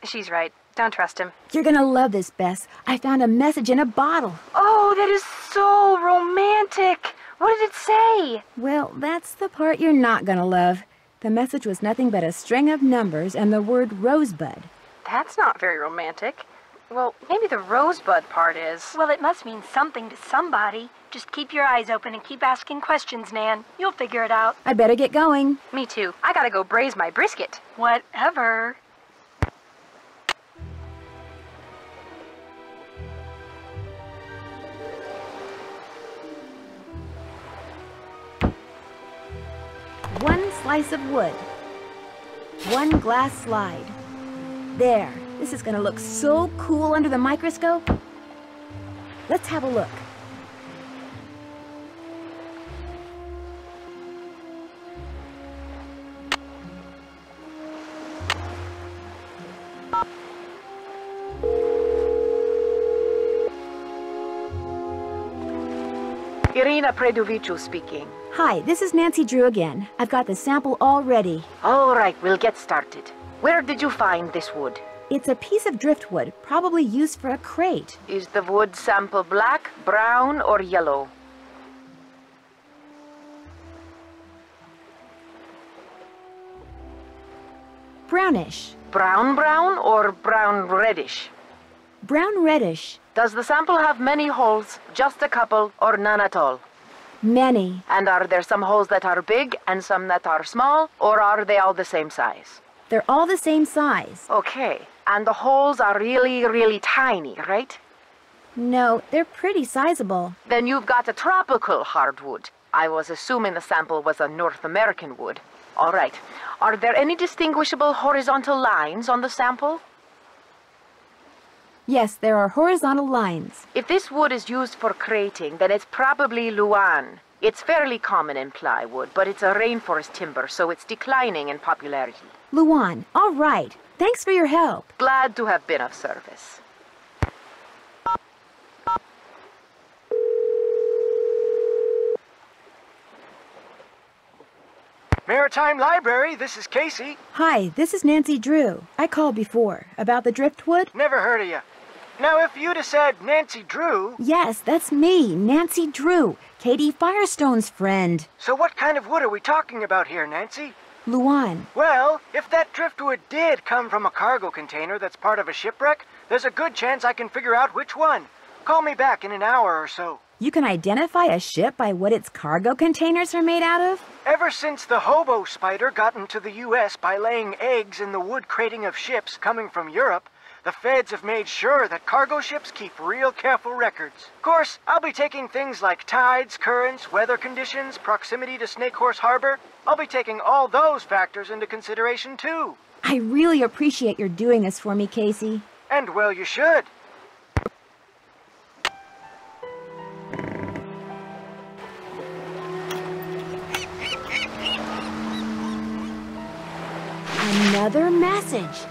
She's right. Don't trust him.
You're gonna love this, Bess. I found a message in a bottle.
Oh, that is so romantic. What did it say?
Well, that's the part you're not gonna love. The message was nothing but a string of numbers and the word rosebud.
That's not very romantic. Well, maybe the rosebud part is. Well, it must mean something to somebody. Just keep your eyes open and keep asking questions, Nan. You'll figure it out.
I better get going.
Me too. I gotta go braise my brisket. Whatever.
One slice of wood. One glass slide. There. This is gonna look so cool under the microscope. Let's have a look.
Irina Predoviciu speaking.
Hi, this is Nancy Drew again. I've got the sample all ready.
All right, we'll get started. Where did you find this wood?
It's a piece of driftwood, probably used for a crate.
Is the wood sample black, brown, or yellow?
brownish.
Brown or brown reddish?
Brown reddish.
Does the sample have many holes, just a couple, or none at all?
Many.
And are there some holes that are big and some that are small, or are they all the same size?
They're all the same size.
Okay, and the holes are really, really tiny, right?
No, they're pretty sizable.
Then you've got a tropical hardwood. I was assuming the sample was a North American wood. All right. Are there any distinguishable horizontal lines on the sample?
Yes, there are horizontal lines.
If this wood is used for crating, then it's probably Luan. It's fairly common in plywood, but it's a rainforest timber, so it's declining in popularity.
Luan, all right. Thanks for your help.
Glad to have been of service.
Maritime Library, this is Casey.
Hi, this is Nancy Drew. I called before. About the driftwood?
Never heard of you. Now, if you'd have said Nancy Drew...
Yes, that's me, Nancy Drew, Katie Firestone's friend.
So what kind of wood are we talking about here, Nancy?
Luan.
Well, if that driftwood did come from a cargo container that's part of a shipwreck, there's a good chance I can figure out which one. Call me back in an hour or so.
You can identify a ship by what its cargo containers are made out of?
Ever since the hobo spider got into the U.S. by laying eggs in the wood crating of ships coming from Europe, the feds have made sure that cargo ships keep real careful records. Of course, I'll be taking things like tides, currents, weather conditions, proximity to Snake Horse Harbor. I'll be taking all those factors into consideration, too.
I really appreciate your doing this for me, Casey.
And well, you should.
Another message.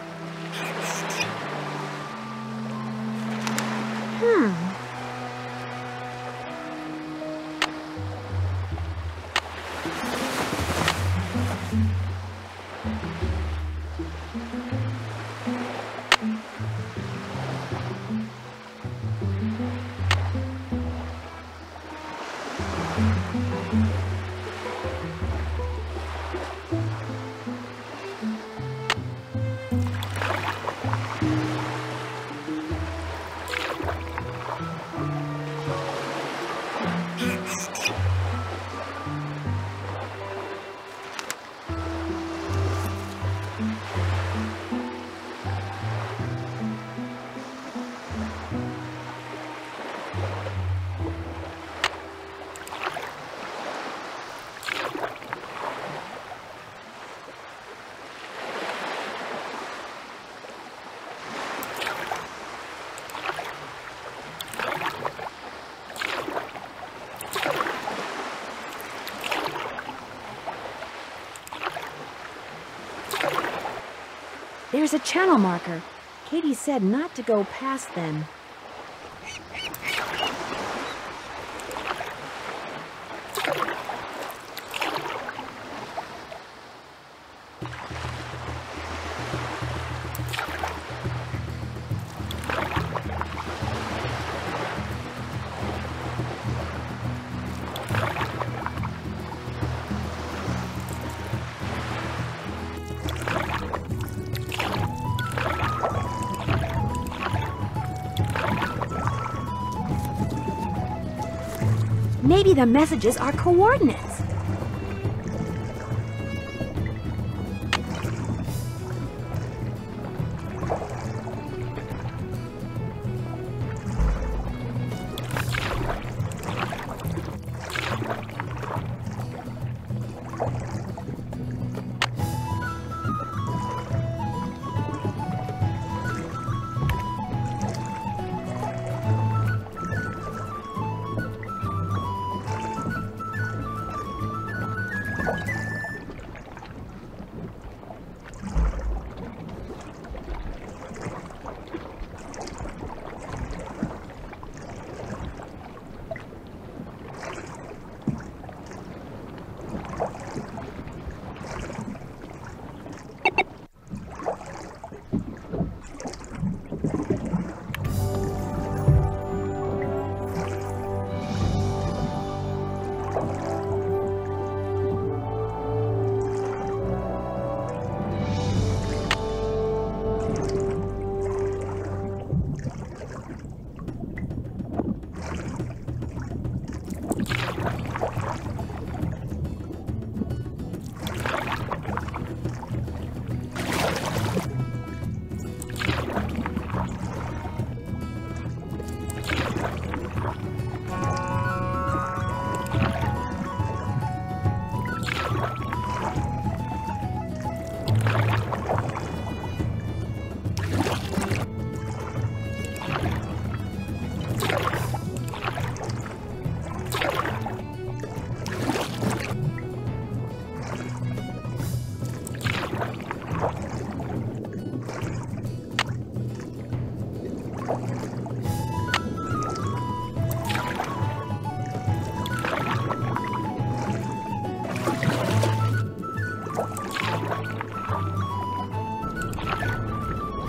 There's a channel marker. Katie said not to go past them. Maybe the messages are coordinates.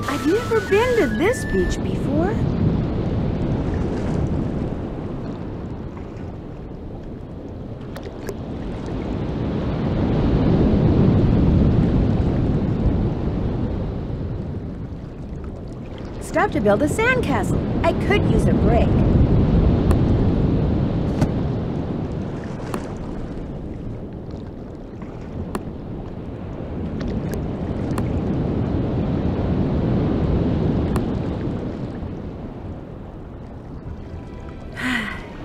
I've never been to this beach before. Stuff to build a sandcastle. I could use a break.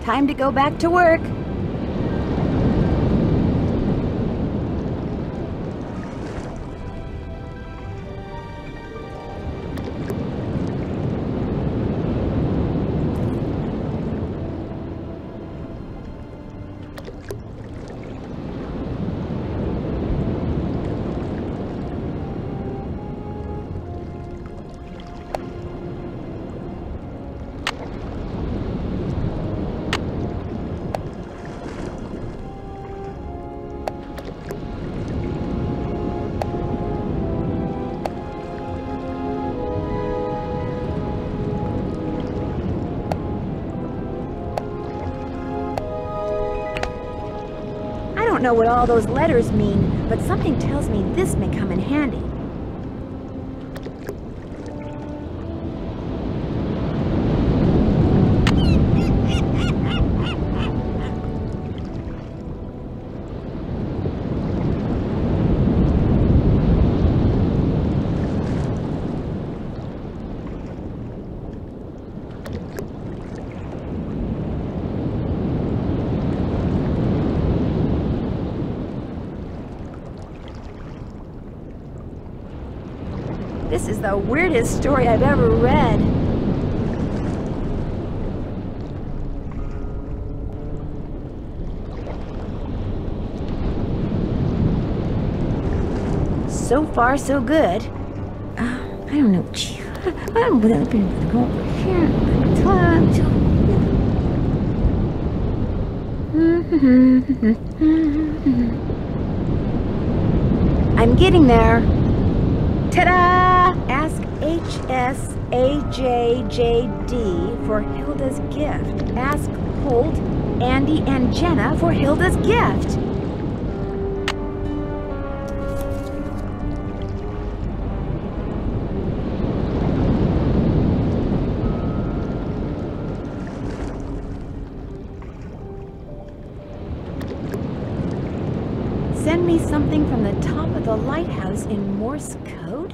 Time to go back to work. I don't know what all those letters mean, but something tells me this may come in handy. This is the weirdest story I've ever read. So far, so good. I don't know. I'm gonna go over here. I'm getting there. Ta-da! Ask HSAJJD for Hilda's gift. Ask Holt, Andy, and Jenna for Hilda's gift. Send me something from the top of the lighthouse in Morse code?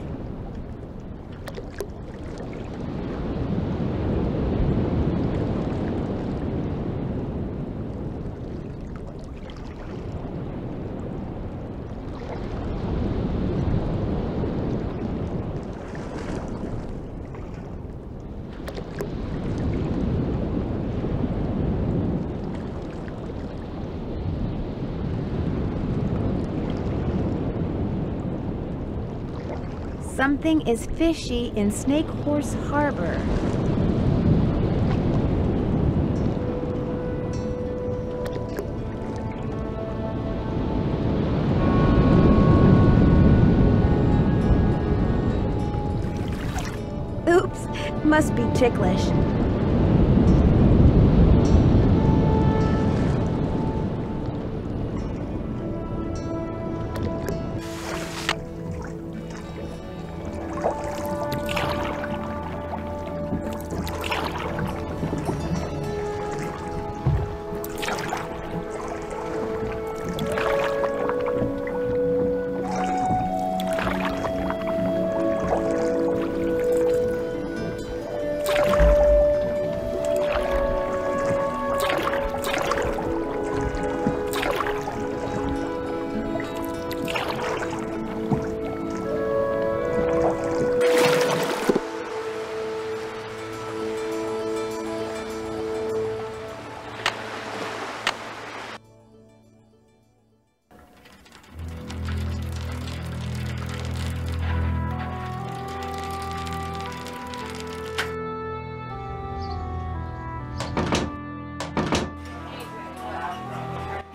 Something is fishy in Snake Horse Harbor. Oops, must be ticklish.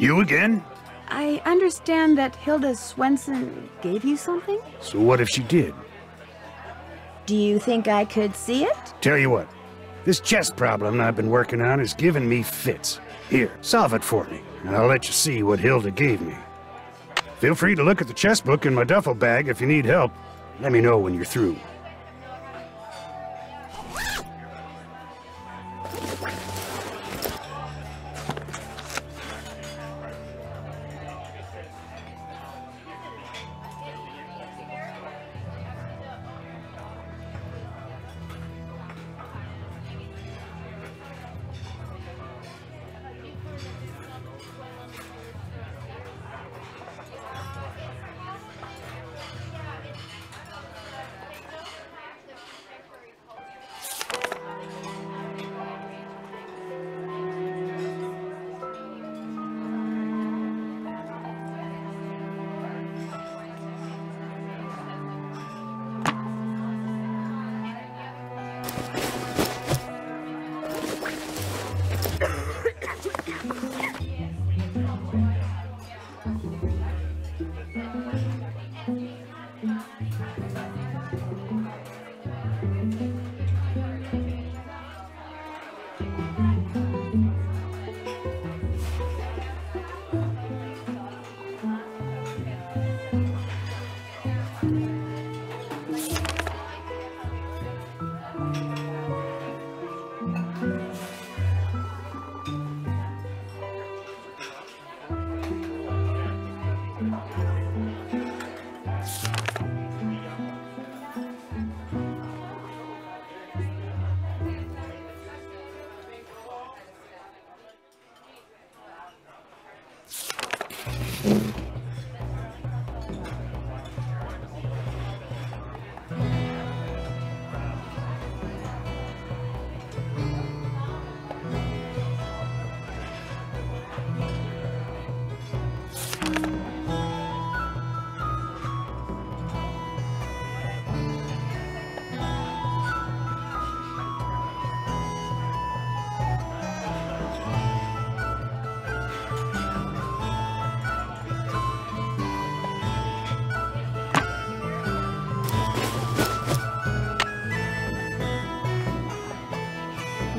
You again?
I understand that Hilda Swenson gave you something?
So what if she did?
Do you think I could see it?
Tell you what, this chess problem I've been working on is giving me fits. Here, solve it for me, and I'll let you see what Hilda gave me. Feel free to look at the chess book in my duffel bag if you need help. Let me know when you're through.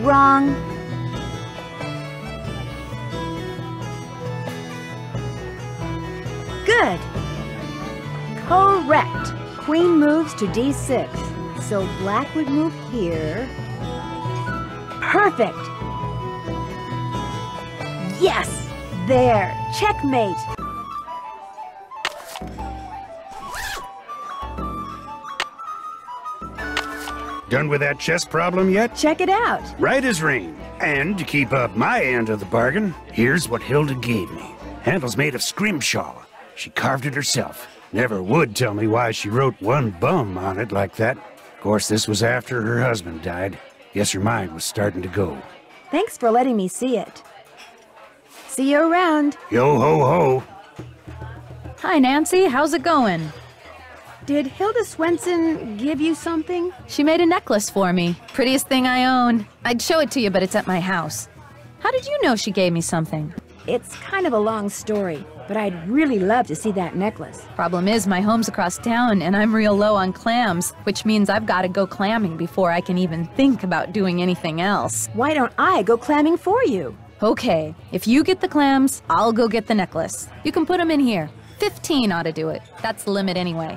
Wrong. Good. Correct. Queen moves to d6. So black would move here. Perfect. Yes. There. Checkmate.
Done with that chess problem yet?
Check it out.
Right as rain. And to keep up my end of the bargain, here's what Hilda gave me. Handle's made of scrimshaw. She carved it herself. Never would tell me why she wrote one bum on it like that. Of course, this was after her husband died. Guess her mind was starting to go.
Thanks for letting me see it. See you around.
Yo ho ho.
Hi, Nancy. How's it going?
Did Hilda Swenson give you something?
She made a necklace for me. Prettiest thing I own. I'd show it to you, but it's at my house. How did you know she gave me something?
It's kind of a long story, but I'd really love to see that necklace.
Problem is, my home's across town, and I'm real low on clams, which means I've got to go clamming before I can even think about doing anything else.
Why don't I go clamming for you?
Okay, if you get the clams, I'll go get the necklace. You can put them in here. 15 ought to do it. That's the limit anyway.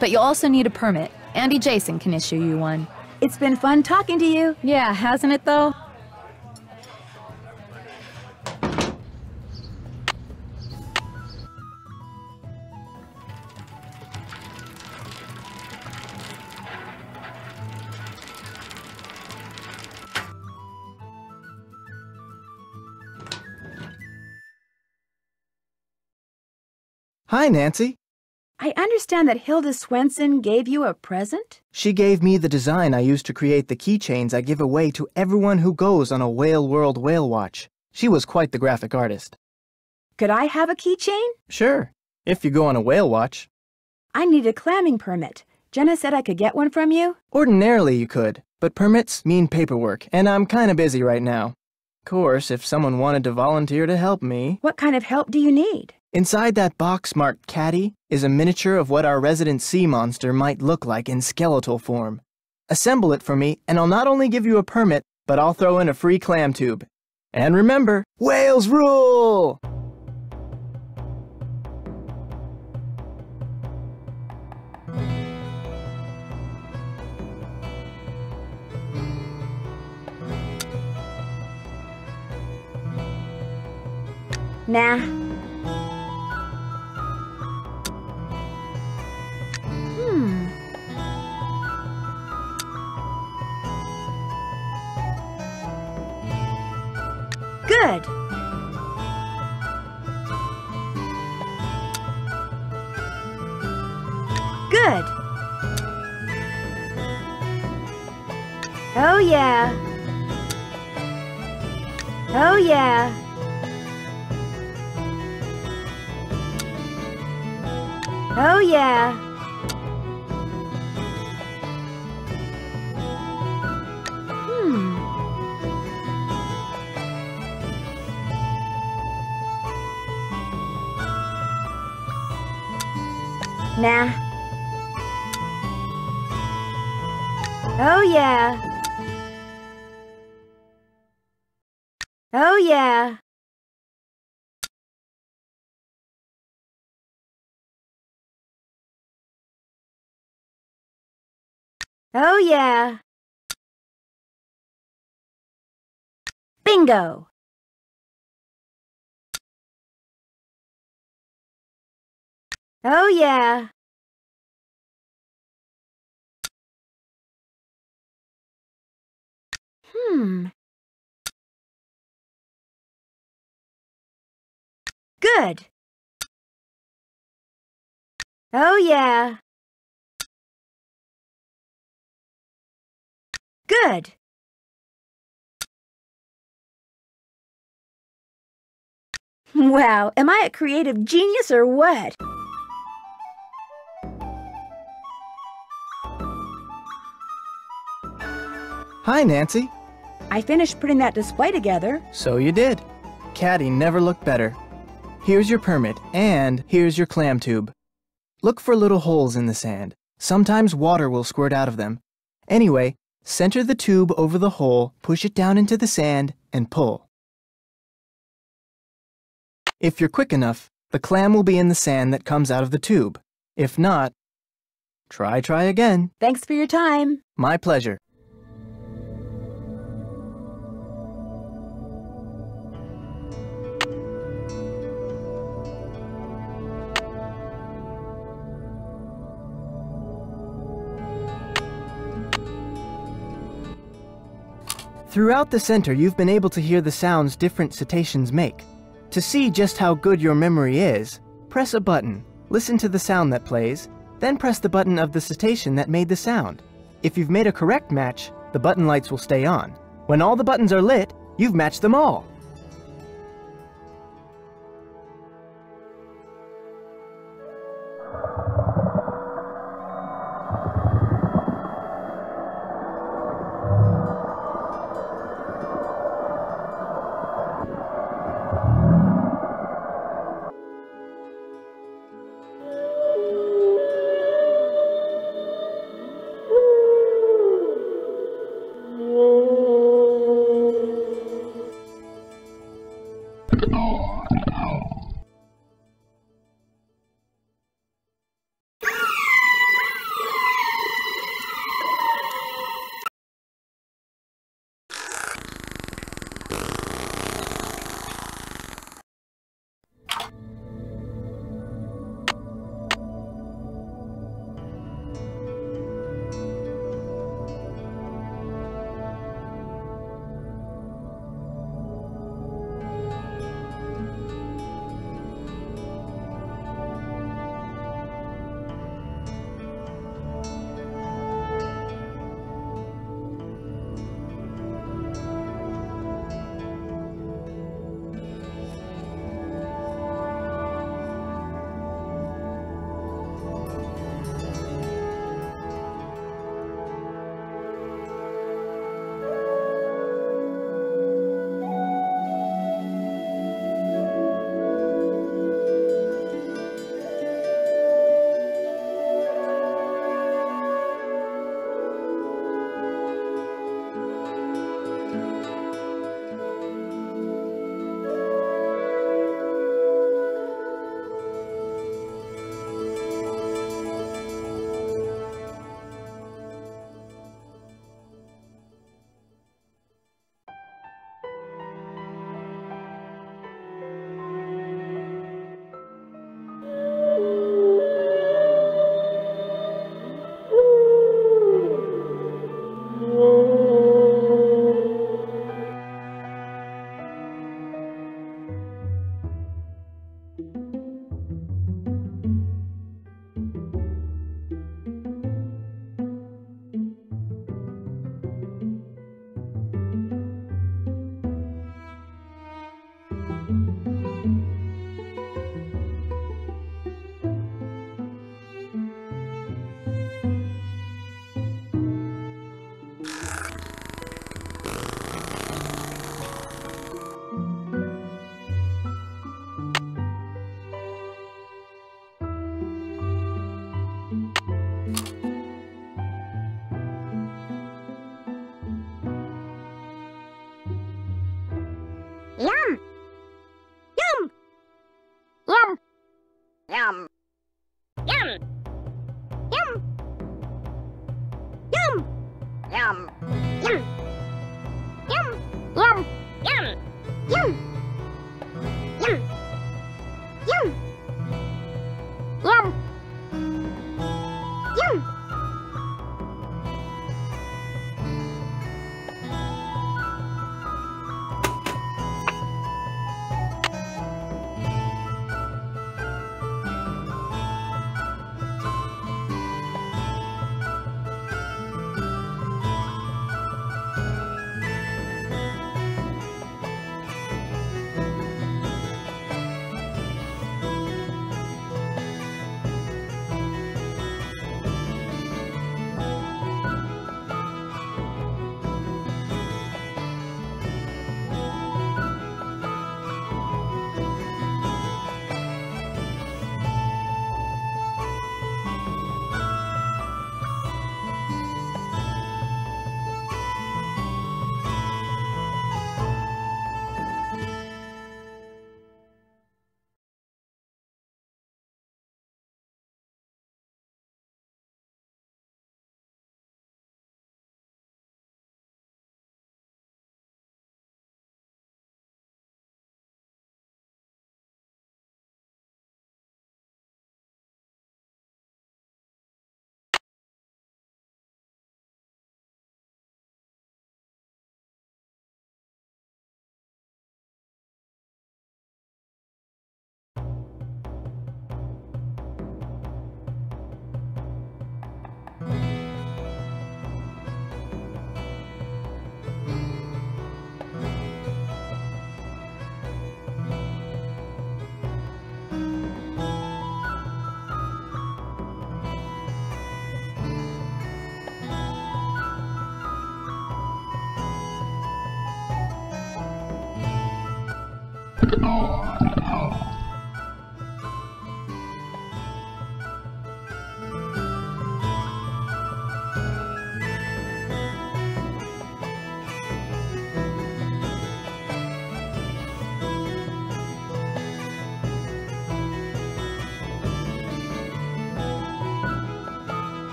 But you'll also need a permit. Andy Jason can issue you one.
It's been fun talking to you.
Yeah, hasn't it though?
Hi, Nancy.
I understand that Hilda Swenson gave you a present?
She gave me the design I use to create the keychains I give away to everyone who goes on a Whale World Whale Watch. She was quite the graphic artist.
Could I have a keychain?
Sure, if you go on a whale watch.
I need a clamming permit. Jenna said I could get one from you?
Ordinarily you could, but permits mean paperwork, and I'm kinda busy right now. course, if someone wanted to volunteer to help me.
What kind of help do you need?
Inside that box marked Caddy is a miniature of what our resident sea monster might look like in skeletal form. Assemble it for me, and I'll not only give you a permit, but I'll throw in a free clam tube. And remember, whales rule!
Nah. Good. Good. Oh yeah. Oh yeah. Oh yeah. Nah. Oh yeah. Oh yeah. Oh yeah. Bingo. Oh yeah. Good. Oh yeah. Good. Wow, am I a creative genius or what?
Hi, Nancy.
I finished putting that display together.
So you did. Caddy never looked better. Here's your permit, and here's your clam tube. Look for little holes in the sand. Sometimes water will squirt out of them. Anyway, center the tube over the hole, push it down into the sand, and pull. If you're quick enough, the clam will be in the sand that comes out of the tube. If not, try again.
Thanks for your time.
My pleasure. Throughout the center, you've been able to hear the sounds different cetaceans make. To see just how good your memory is, press a button, listen to the sound that plays, then press the button of the cetacean that made the sound. If you've made a correct match, the button lights will stay on. When all the buttons are lit, you've matched them all.
Yum! Yum! Yum! Yum! Yum! Yum! Yum! Yum! Yum! Yum! Yum! Yum! Yum! Yum! Yum! Yum! Yum!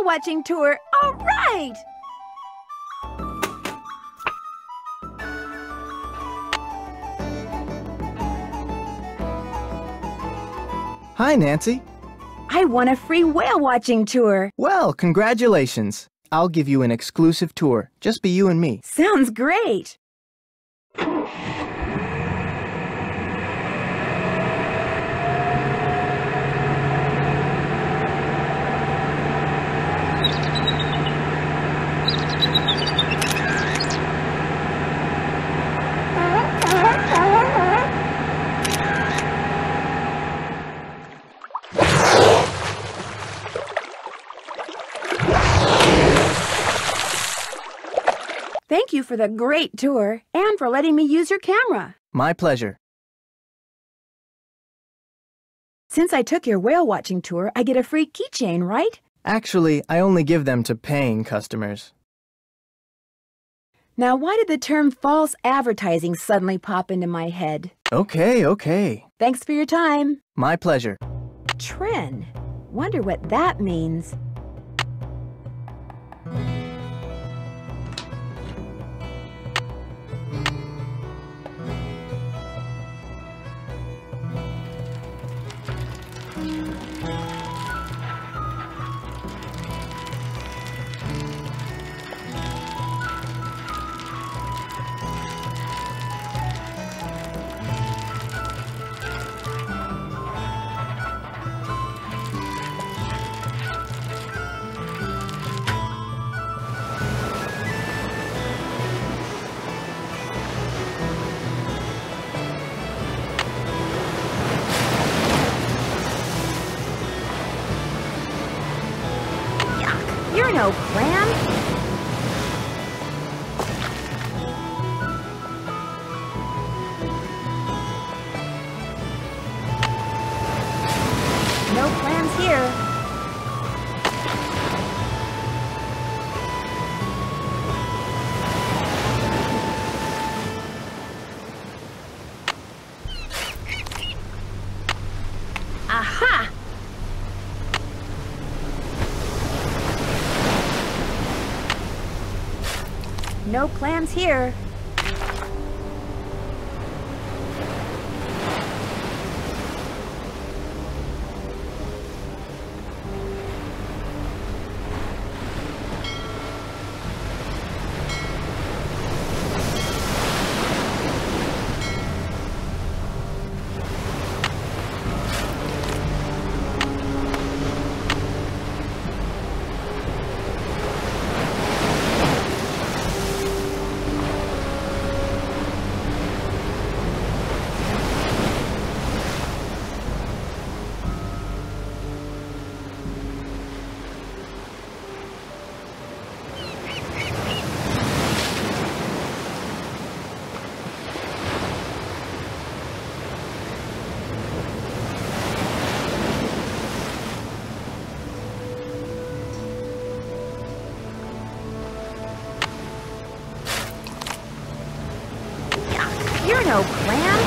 watching tour. All right!
Hi, Nancy.
I won a free whale watching tour.
Well, congratulations. I'll give you an exclusive tour. Just be you and me.
Sounds great. Thank you for the great tour and for letting me use your camera.
My pleasure.
Since I took your whale watching tour, I get a free keychain, right?
Actually, I only give them to paying customers.
Now, why did the term false advertising suddenly pop into my head?
Okay.
Thanks for your time.
My pleasure.
Trend. Wonder what that means. You're no clam. No clams here. Aha! No clams here. You're no clam.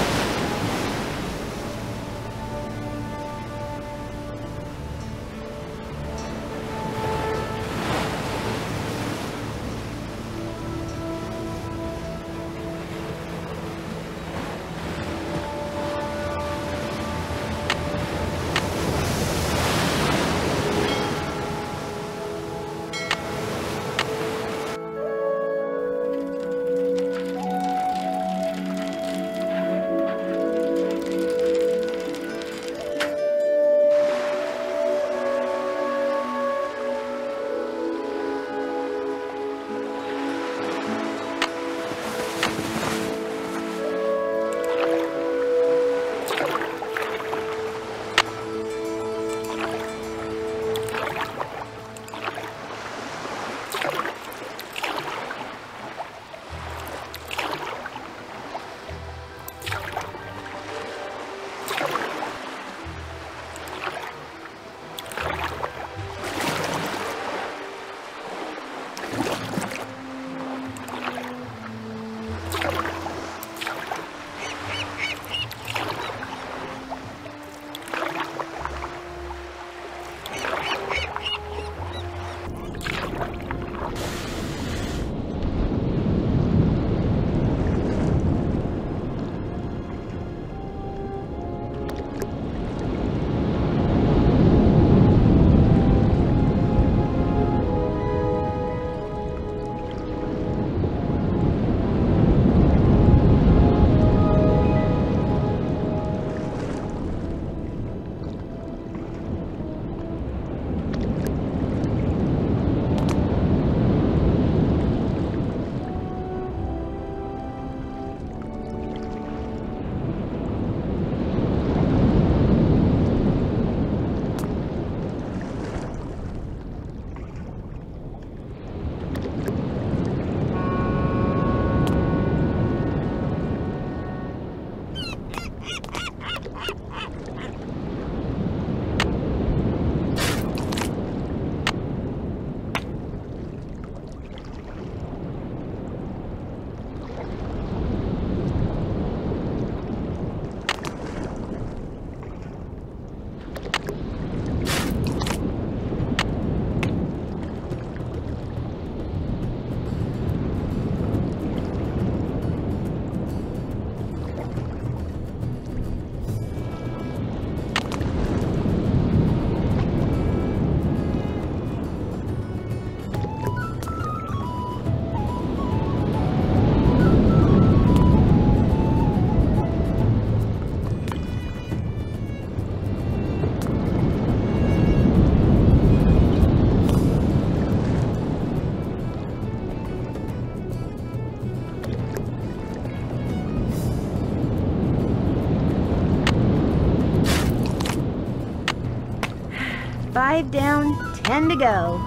5 down, 10 to go.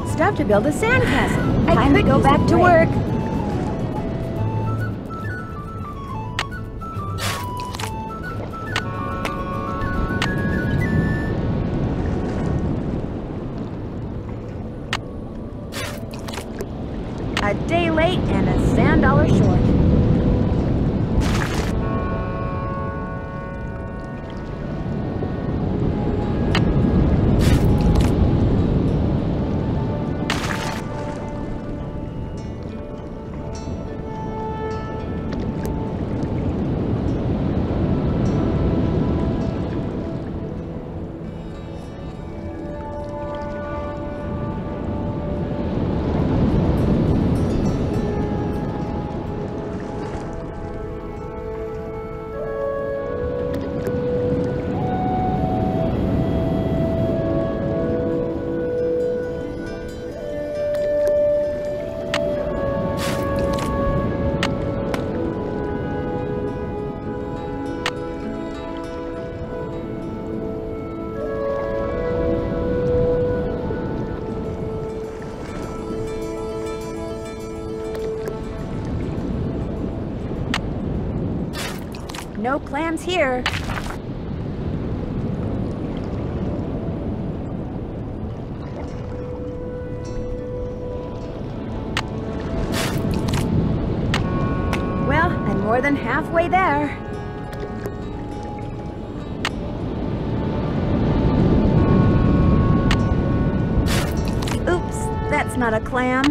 Stuff to build a sandcastle. Time to go back to work. A day late and a sand dollar short. No clams here. Well, I'm more than halfway there. Oops, that's not a clam.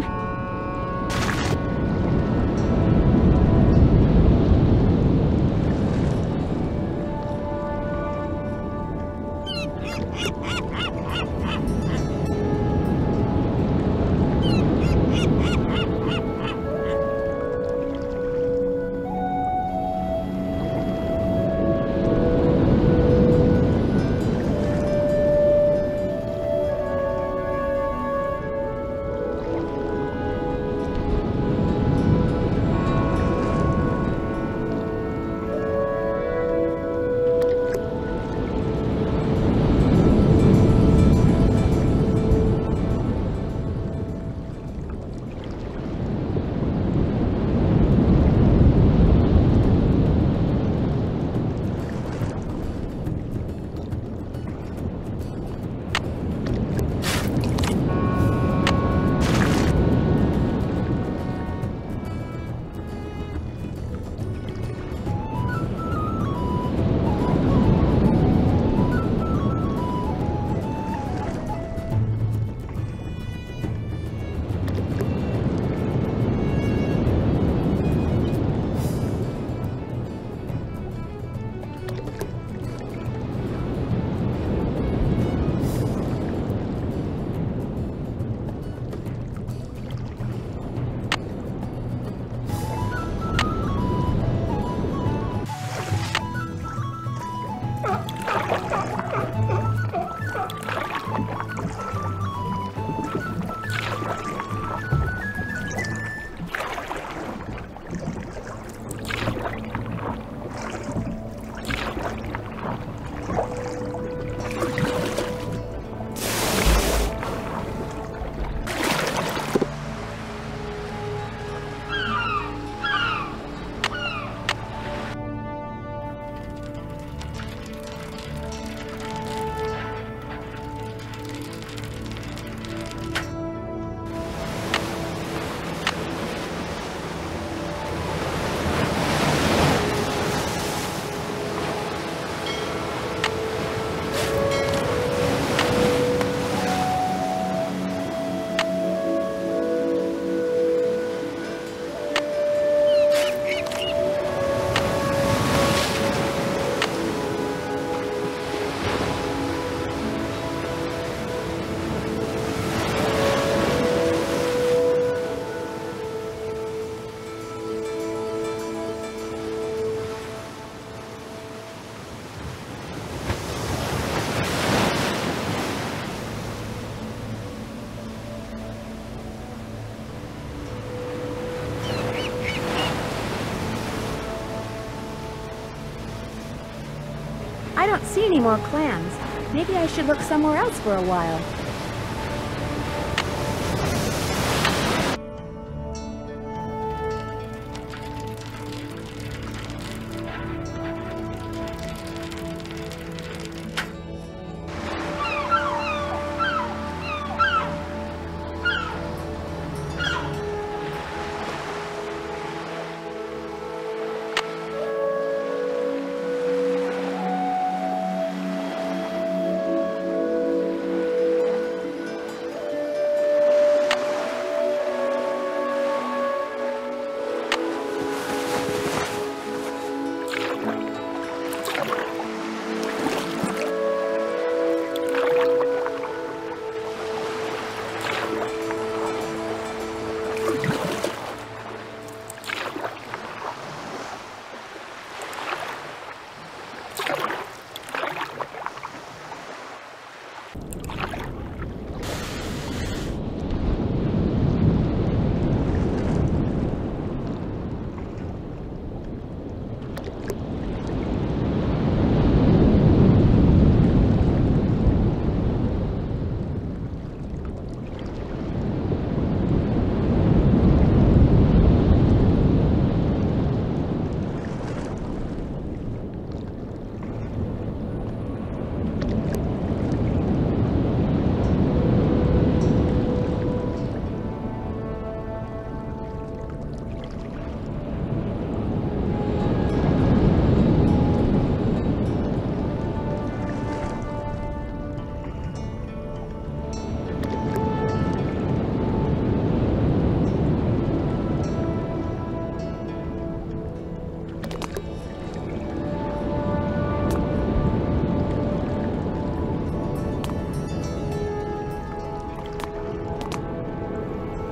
I don't see any more clams.
Maybe I should look somewhere else for a while.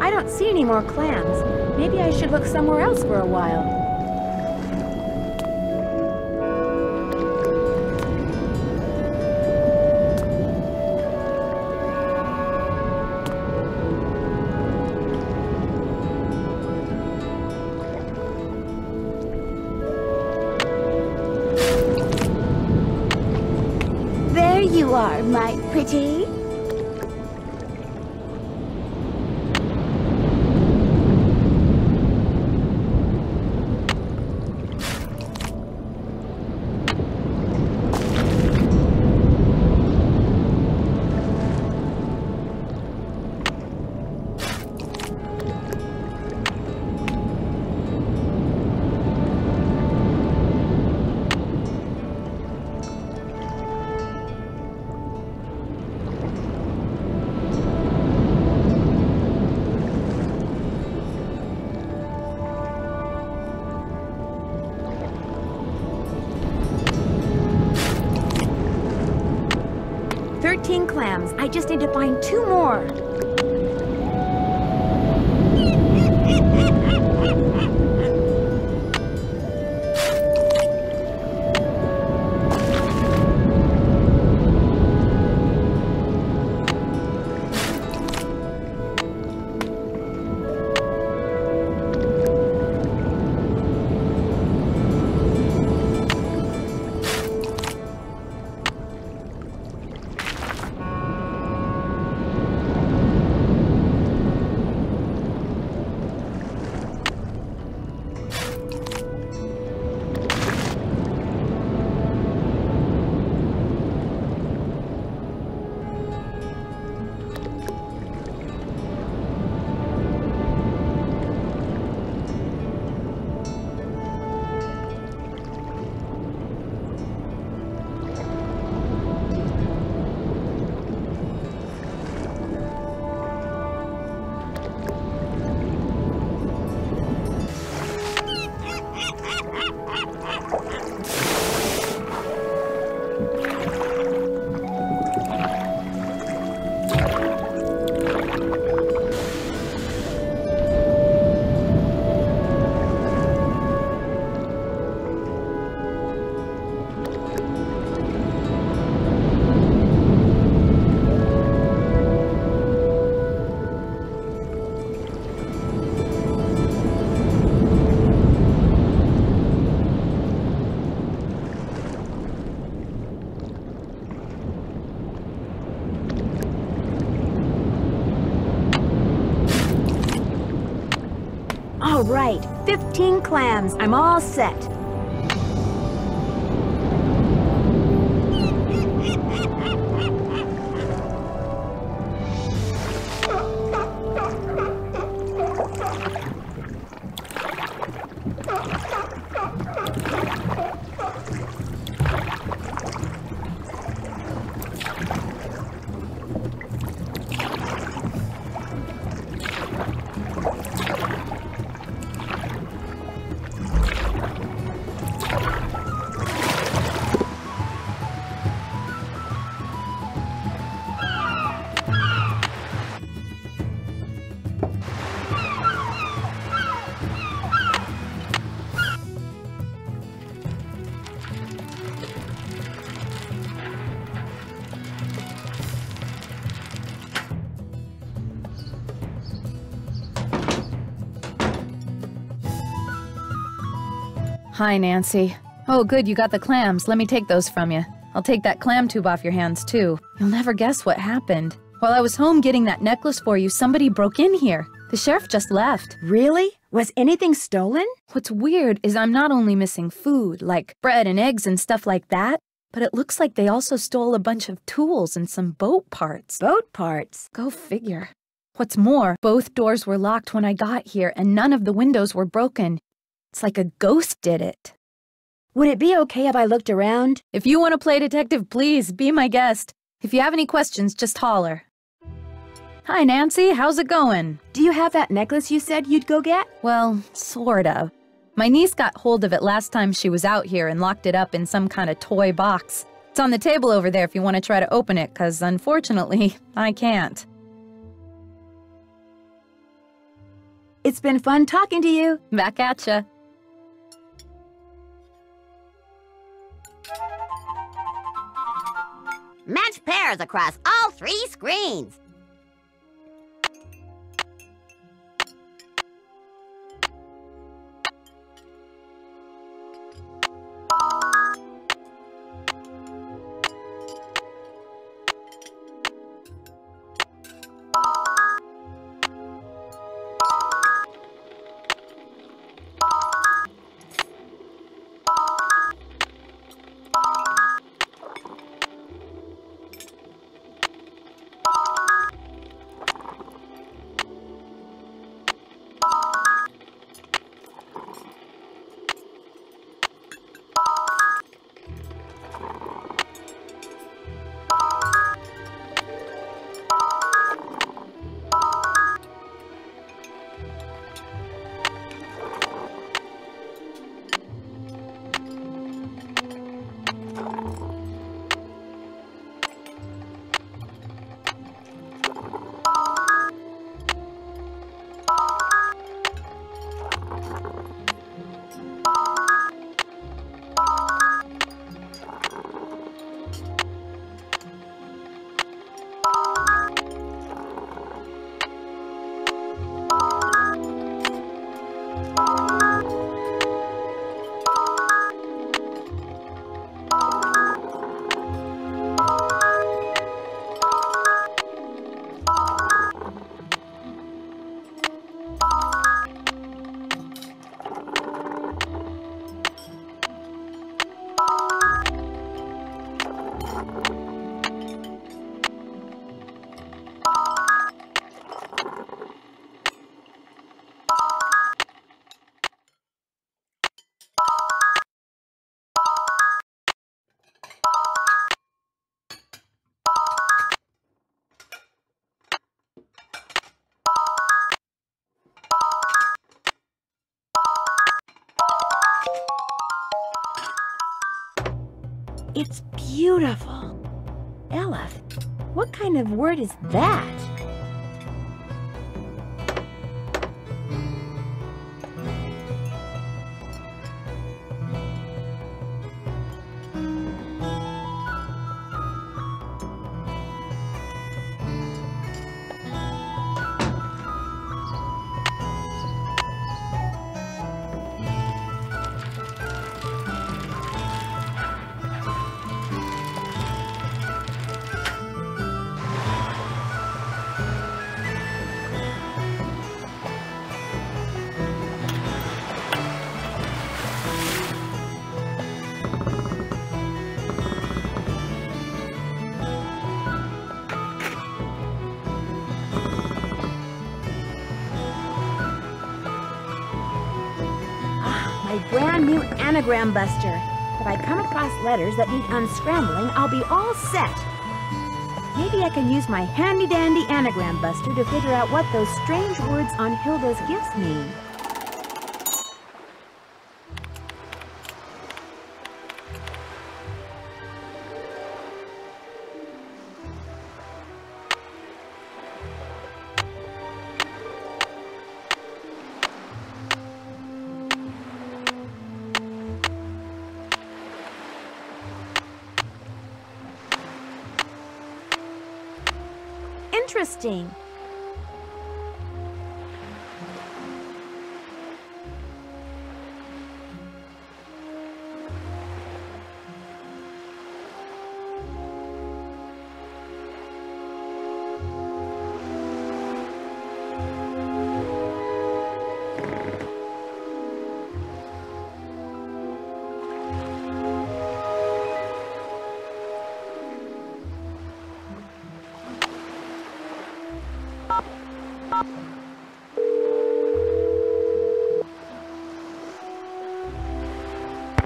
I don't see any more clams. Maybe I should look somewhere else for a while.
There you are, my pretty. Clams. I just need to find 2 more. Right, 15 clams. I'm all set.
Hi, Nancy. Oh, good, you got the clams. Let me take those from you. I'll take that clam tube off your hands, too. You'll never guess what happened. While I was home getting that necklace for you, somebody broke in here. The sheriff just left.
Really? Was anything stolen?
What's weird is I'm not only missing food, like bread and eggs and stuff like that, but it looks like they also stole a bunch of tools and some boat parts.
Boat parts?
Go figure. What's more, both doors were locked when I got here, and none of the windows were broken. It's like a ghost did it.
Would it be okay if I looked around?
If you want to play detective, please, be my guest. If you have any questions, just holler. Hi, Nancy. How's it going?
Do you have that necklace you said you'd go get?
Well, sort of. My niece got hold of it last time she was out here and locked it up in some kind of toy box. It's on the table over there if you want to try to open it, because unfortunately, I can't.
It's been fun talking to you.
Back at ya.
Match pairs across all 3 screens.
It's beautiful. Ella, what kind of word is that? my brand new anagram buster. If I come across letters that need unscrambling, I'll be all set. Maybe I can use my handy-dandy anagram buster to figure out what those strange words on Hilda's gifts mean. Interesting.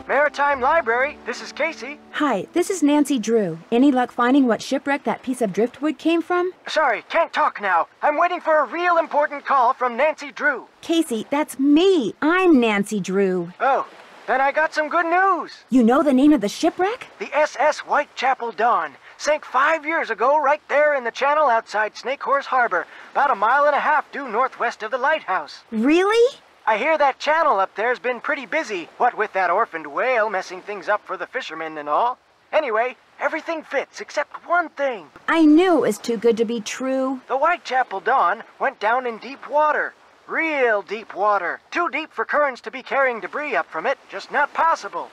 Maritime Library, this is Casey.
Hi, this is Nancy Drew. Any luck finding what shipwreck that piece of driftwood came from?
Sorry, can't talk now. I'm waiting for a real important call from Nancy Drew.
Casey, that's me. I'm Nancy Drew.
Oh, then I got some good news.
You know the name of the shipwreck?
The SS Whitechapel Dawn sank 5 years ago right there in the channel outside Snake Horse Harbor, about 1.5 miles due northwest of the lighthouse.
Really?
I hear that channel up there's been pretty busy, what with that orphaned whale messing things up for the fishermen and all. Anyway, everything fits except one thing.
I knew it was too good to be true.
The Whitechapel Dawn went down in deep water. Real deep water. Too deep for currents to be carrying debris up from it, just not possible.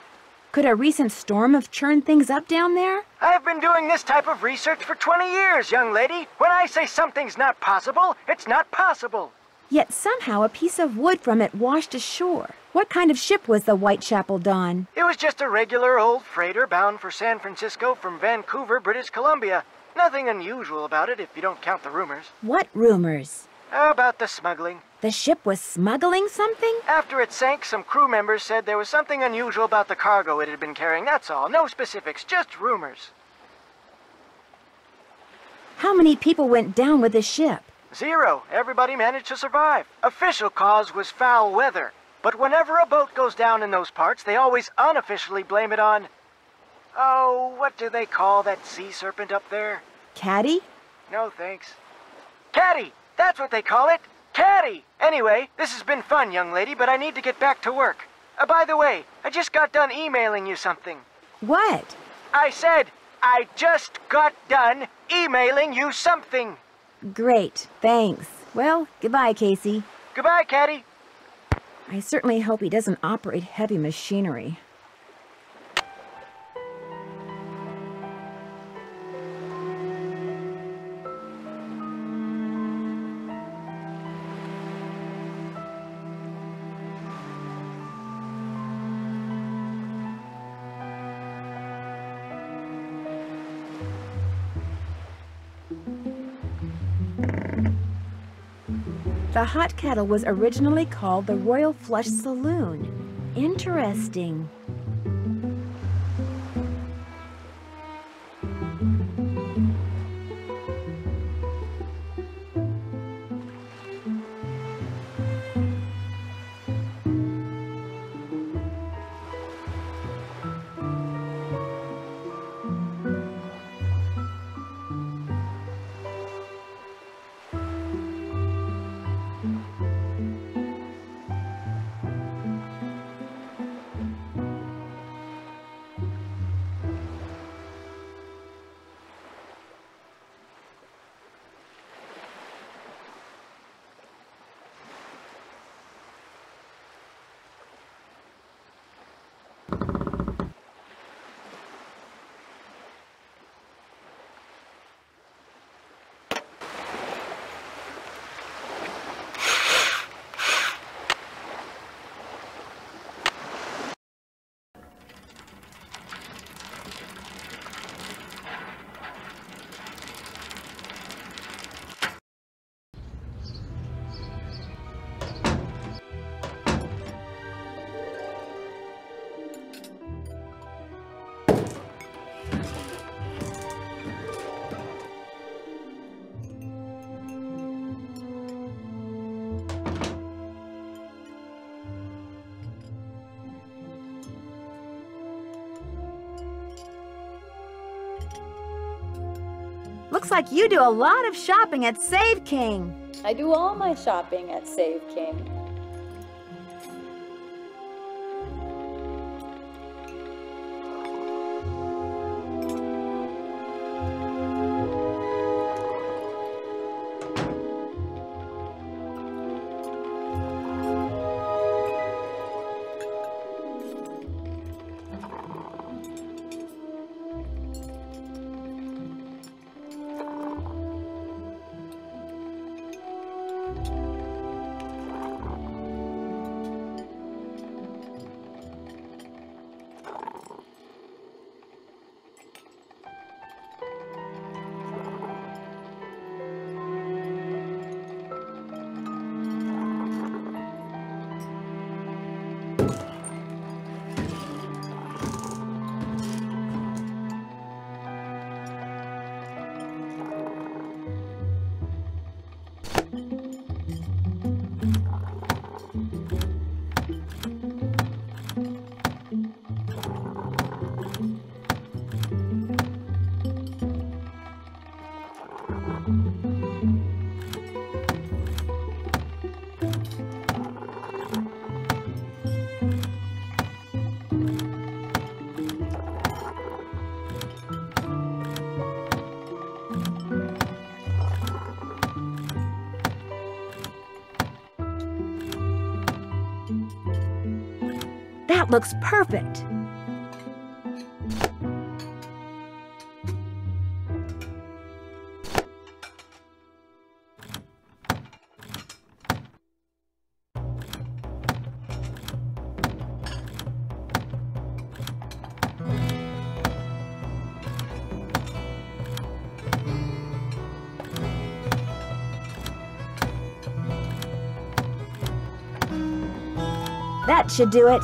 Could a recent storm have churned things up down there?
I've been doing this type of research for 20 years, young lady. When I say something's not possible, it's not possible.
Yet somehow a piece of wood from it washed ashore. What kind of ship was the Whitechapel Dawn?
It was just a regular old freighter bound for San Francisco from Vancouver, British Columbia. Nothing unusual about it if you don't count the rumors.
What rumors?
How about the smuggling?
The ship was smuggling something?
After it sank, some crew members said there was something unusual about the cargo it had been carrying, that's all. No specifics, just rumors.
How many people went down with the ship?
0. Everybody managed to survive. Official cause was foul weather. But whenever a boat goes down in those parts, they always unofficially blame it on... Oh, what do they call that sea serpent up there?
Caddy?
No, thanks. Caddy! That's what they call it! Caddy! Anyway, this has been fun, young lady, but I need to get back to work. By the way, I just got done emailing you something.
What?
I said, I just got done emailing you something.
Great, thanks. Well, goodbye, Casey.
Goodbye, Caddy.
I certainly hope he doesn't operate heavy machinery. The hot kettle was originally called the Royal Flush Saloon. Interesting. Looks like you do a lot of shopping at Save King.
I do all my shopping at Save King.
That looks perfect. That should do it.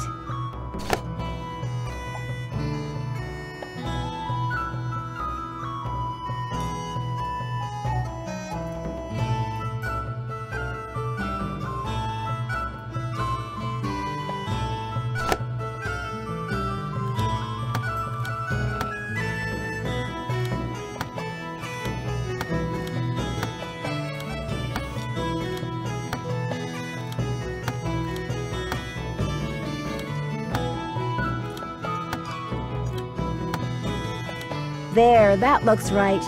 There, that looks right.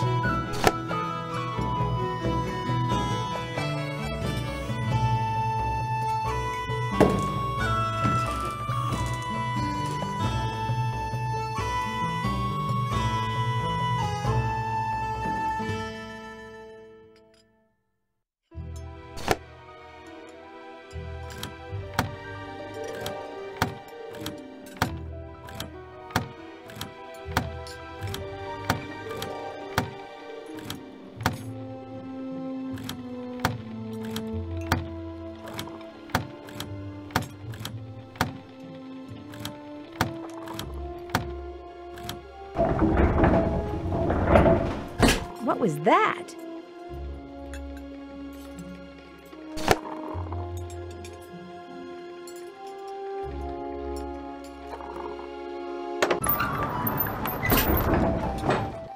What was that?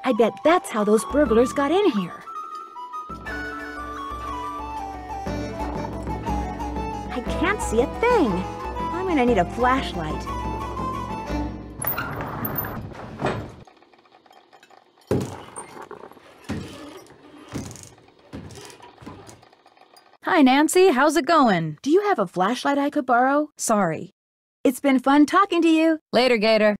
I bet that's how those burglars got in here. I can't see a thing. I'm gonna need a flashlight.
Hi, Nancy. How's it going?
Do you have a flashlight I could borrow?
Sorry.
It's been fun talking to you.
Later, Gator.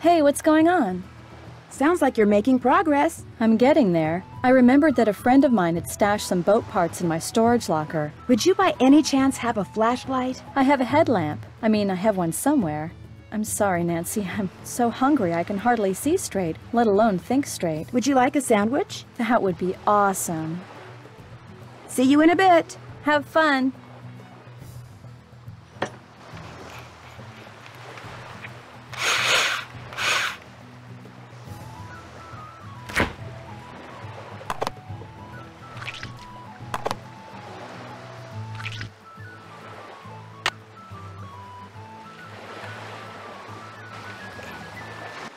Hey, what's going on?
Sounds like you're making progress.
I'm getting there. I remembered that a friend of mine had stashed some boat parts in my storage locker.
Would you by any chance have a flashlight?
I have a headlamp. I mean, I have one somewhere. I'm sorry, Nancy. I'm so hungry I can hardly see straight, let alone think straight.
Would you like a sandwich?
That would be awesome.
See you in a bit.
Have fun.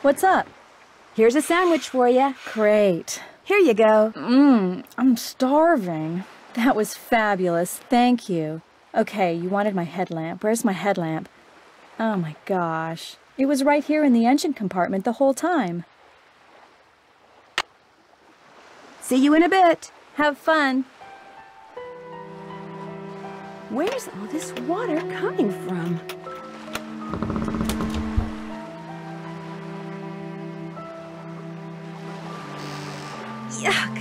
What's up?
Here's a sandwich for you.
Great.
Here you go.
I'm starving. That was fabulous. Thank you. Okay, you wanted my headlamp. Where's my headlamp? Oh my gosh. It was right here in the engine compartment the whole time.
See you in a bit.
Have fun.
Where's all this water coming from? Yuck!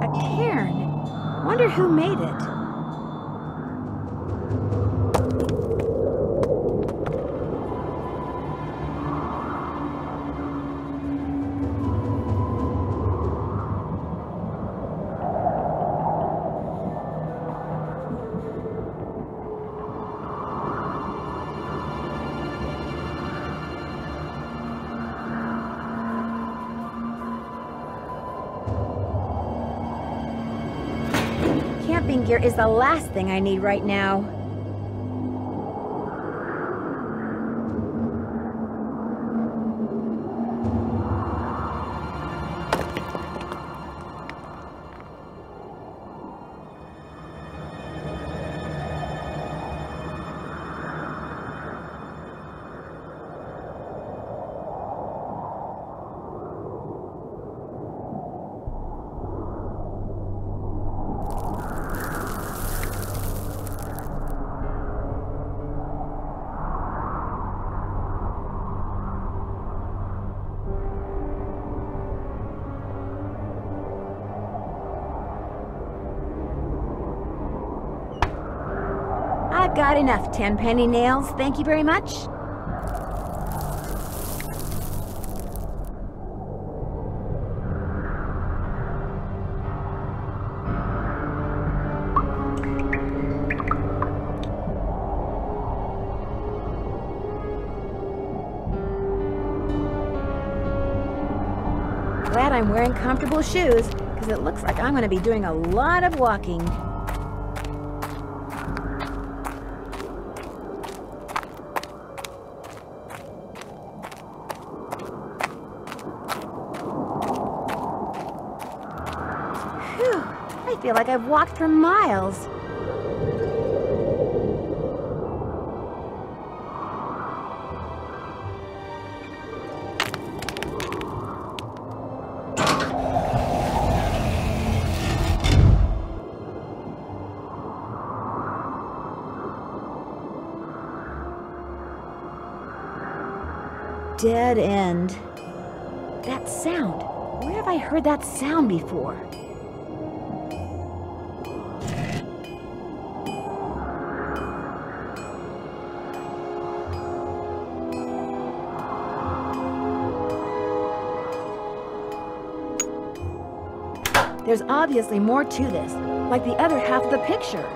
A cairn. Wonder who made it. Camping gear is the last thing I need right now. I've got enough 10-penny nails, thank you very much. Glad I'm wearing comfortable shoes, because it looks like I'm going to be doing a lot of walking. Phew, I feel like I've walked for miles. Dead end. That sound. Where have I heard that sound before? There's obviously more to this, like the other half of the picture.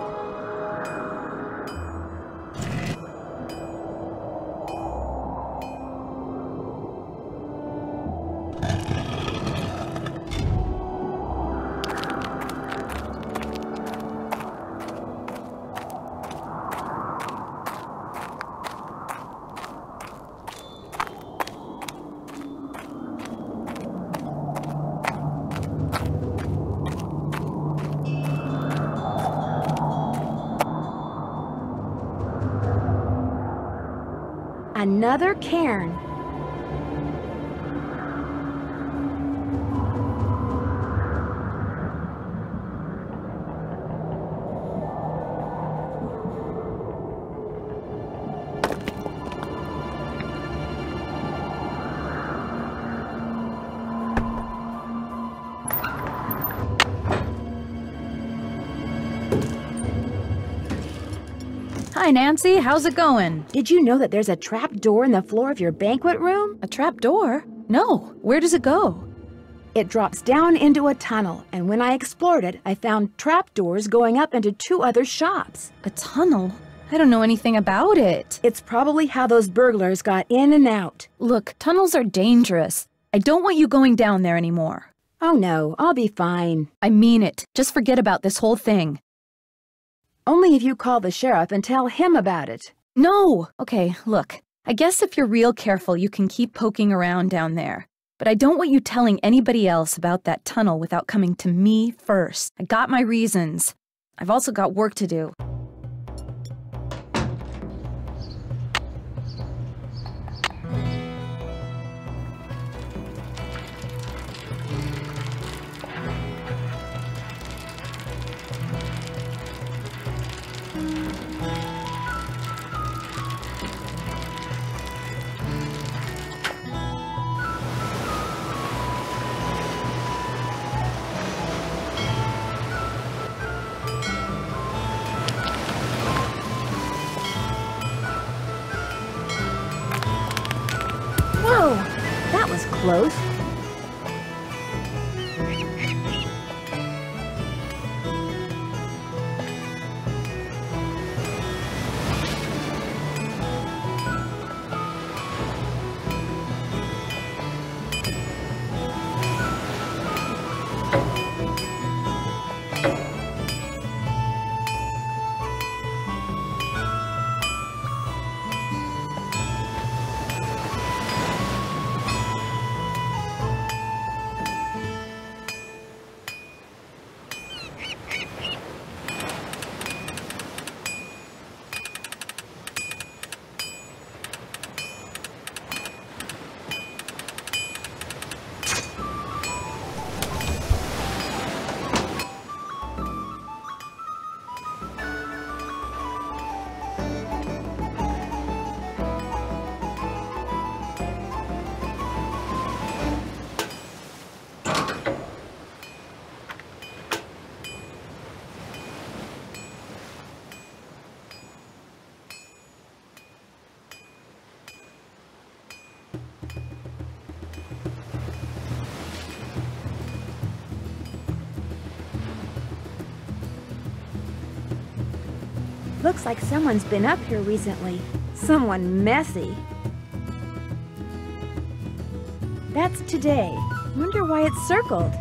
another cairn.
Hi, Nancy. How's it going?
Did you know that there's a trap door in the floor of your banquet room?
A trap door? No. Where does it go?
It drops down into a tunnel, and when I explored it, I found trap doors going up into 2 other shops.
A tunnel? I don't know anything about it.
It's probably how those burglars got in and out.
Look, tunnels are dangerous. I don't want you going down there anymore.
Oh no, I'll be fine.
I mean it. Just forget about this whole thing.
Only if you call the sheriff and tell him about it.
No! Okay, look. I guess if you're real careful, you can keep poking around down there. But I don't want you telling anybody else about that tunnel without coming to me first. I got my reasons. I've also got work to do.
Whoa! That was close. Looks like someone's been up here recently. Someone messy. That's today. Wonder why it's circled.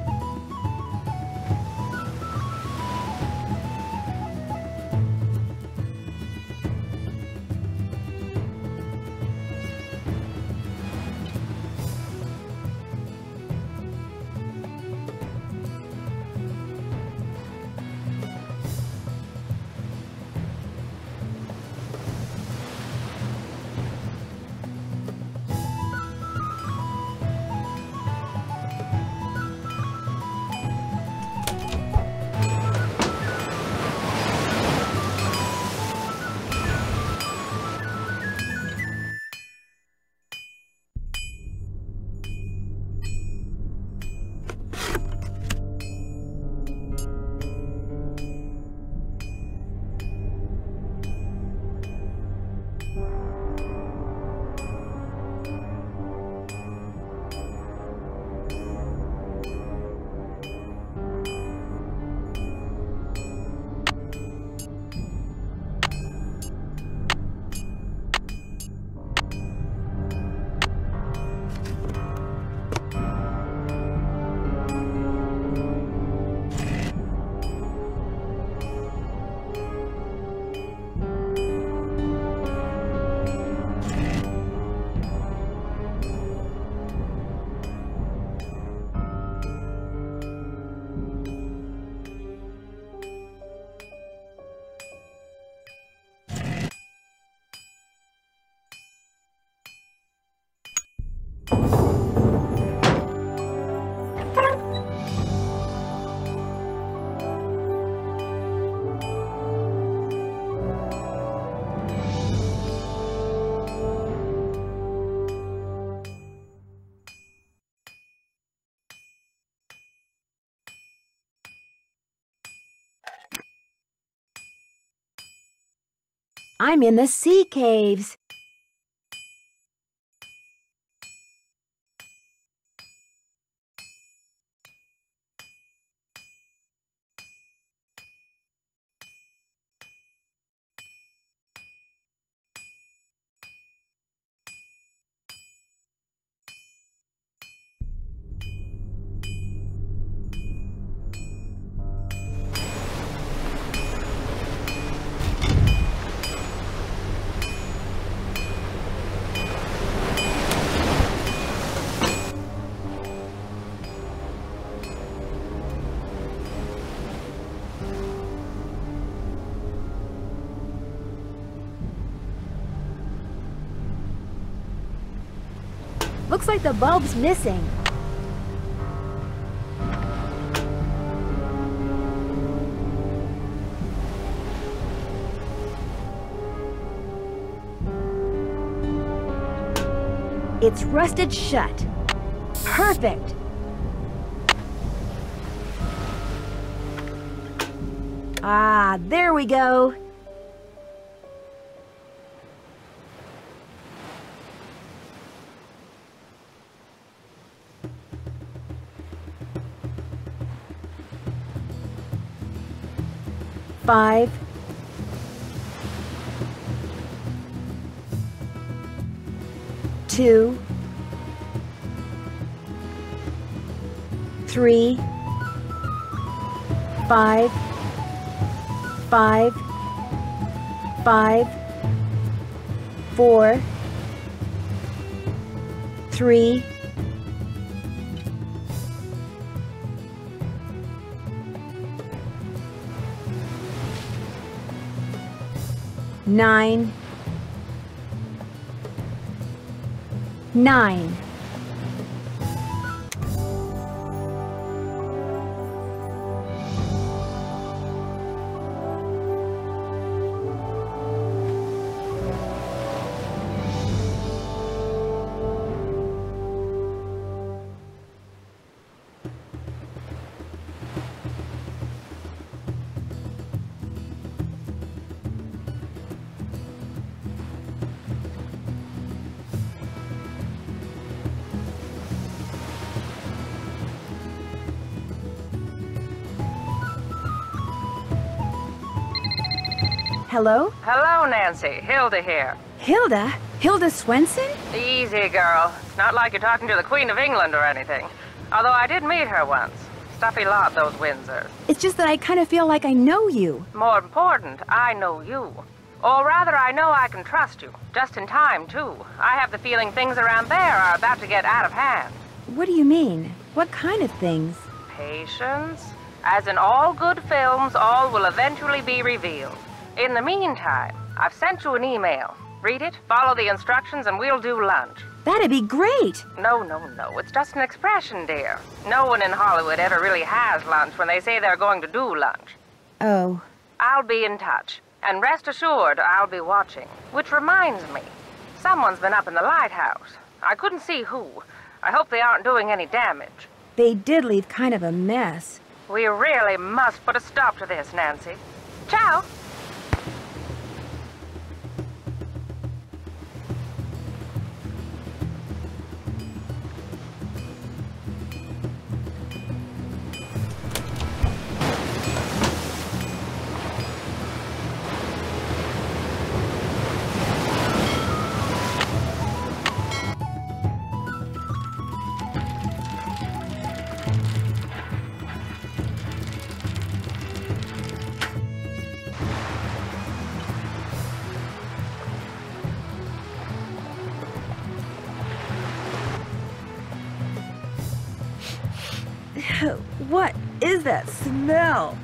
I'm in the sea caves. Looks like the bulb's missing. It's rusted shut. Perfect. Ah, there we go. Five, 2, 3, 5, 5, 5, 4, 3, 9, 9. Hello?
Hello, Nancy. Hilda here.
Hilda? Hilda Swenson?
Easy, girl. It's not like you're talking to the Queen of England or anything. Although I did meet her once. Stuffy lot, those Windsors.
It's just that I kind of feel like I know you.
More important, I know you. Or rather, I know I can trust you. Just in time, too. I have the feeling things around there are about to get out of hand.
What do you mean? What kind of things?
Patience. As in all good films, all will eventually be revealed. In the meantime, I've sent you an email. Read it, follow the instructions, and we'll do lunch.
That'd be great.
No. It's just an expression, dear. No one in Hollywood ever really has lunch when they say they're going to do lunch.
Oh.
I'll be in touch. And rest assured, I'll be watching. Which reminds me, someone's been up in the lighthouse. I couldn't see who. I hope they aren't doing any damage.
They did leave kind of a mess.
We really must put a stop to this, Nancy. Ciao!
What is that smell?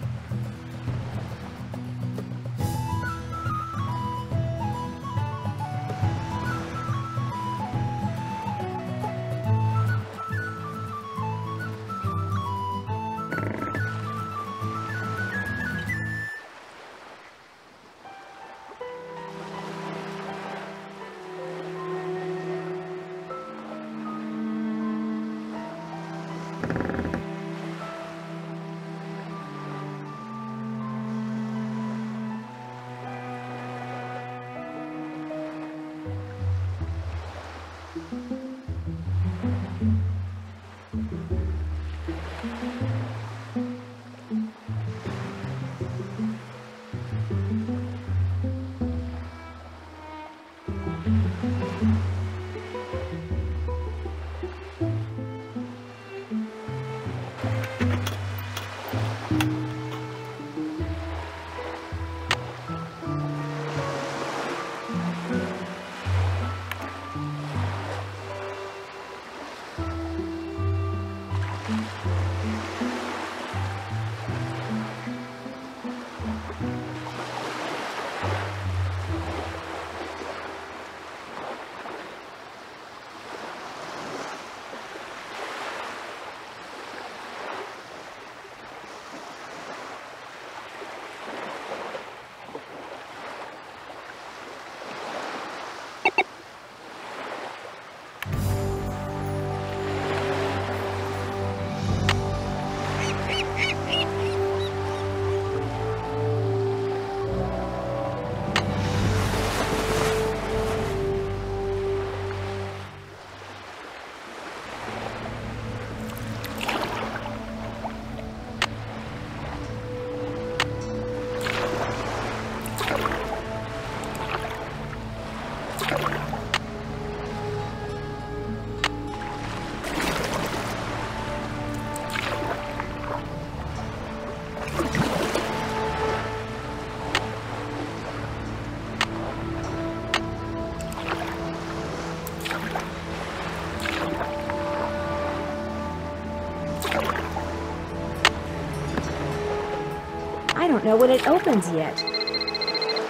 I don't know when it opens yet.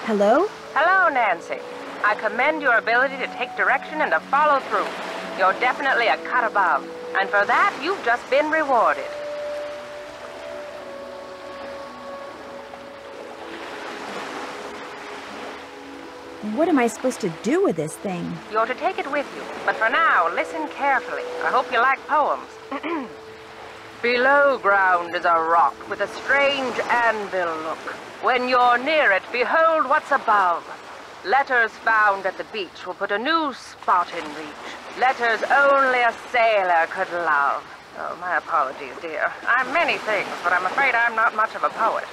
Hello?
Hello, Nancy. I commend your ability to take direction and to follow through. You're definitely a cut above, and for that, you've just been rewarded.
What am I supposed to do with this thing?
You're to take it with you, but for now, listen carefully. I hope you like poems. Below ground is a rock with a strange anvil look. When you're near it, behold what's above. Letters found at the beach will put a new spot in reach. Letters only a sailor could love. Oh, my apologies, dear. I'm many things, but I'm afraid I'm not much of a poet.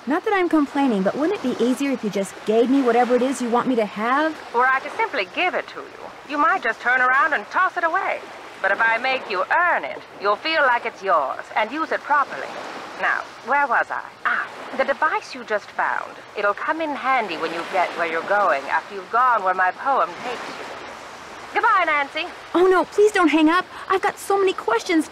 Not that I'm complaining, but wouldn't it be easier if you just gave me whatever it is you want me to have?
Were I to simply give it to you, you might just turn around and toss it away. But if I make you earn it, you'll feel like it's yours and use it properly. Now, where was I? The device you just found. It'll come in handy when you get where you're going after you've gone where my poem takes you. Goodbye, Nancy.
Oh no, please don't hang up. I've got so many questions.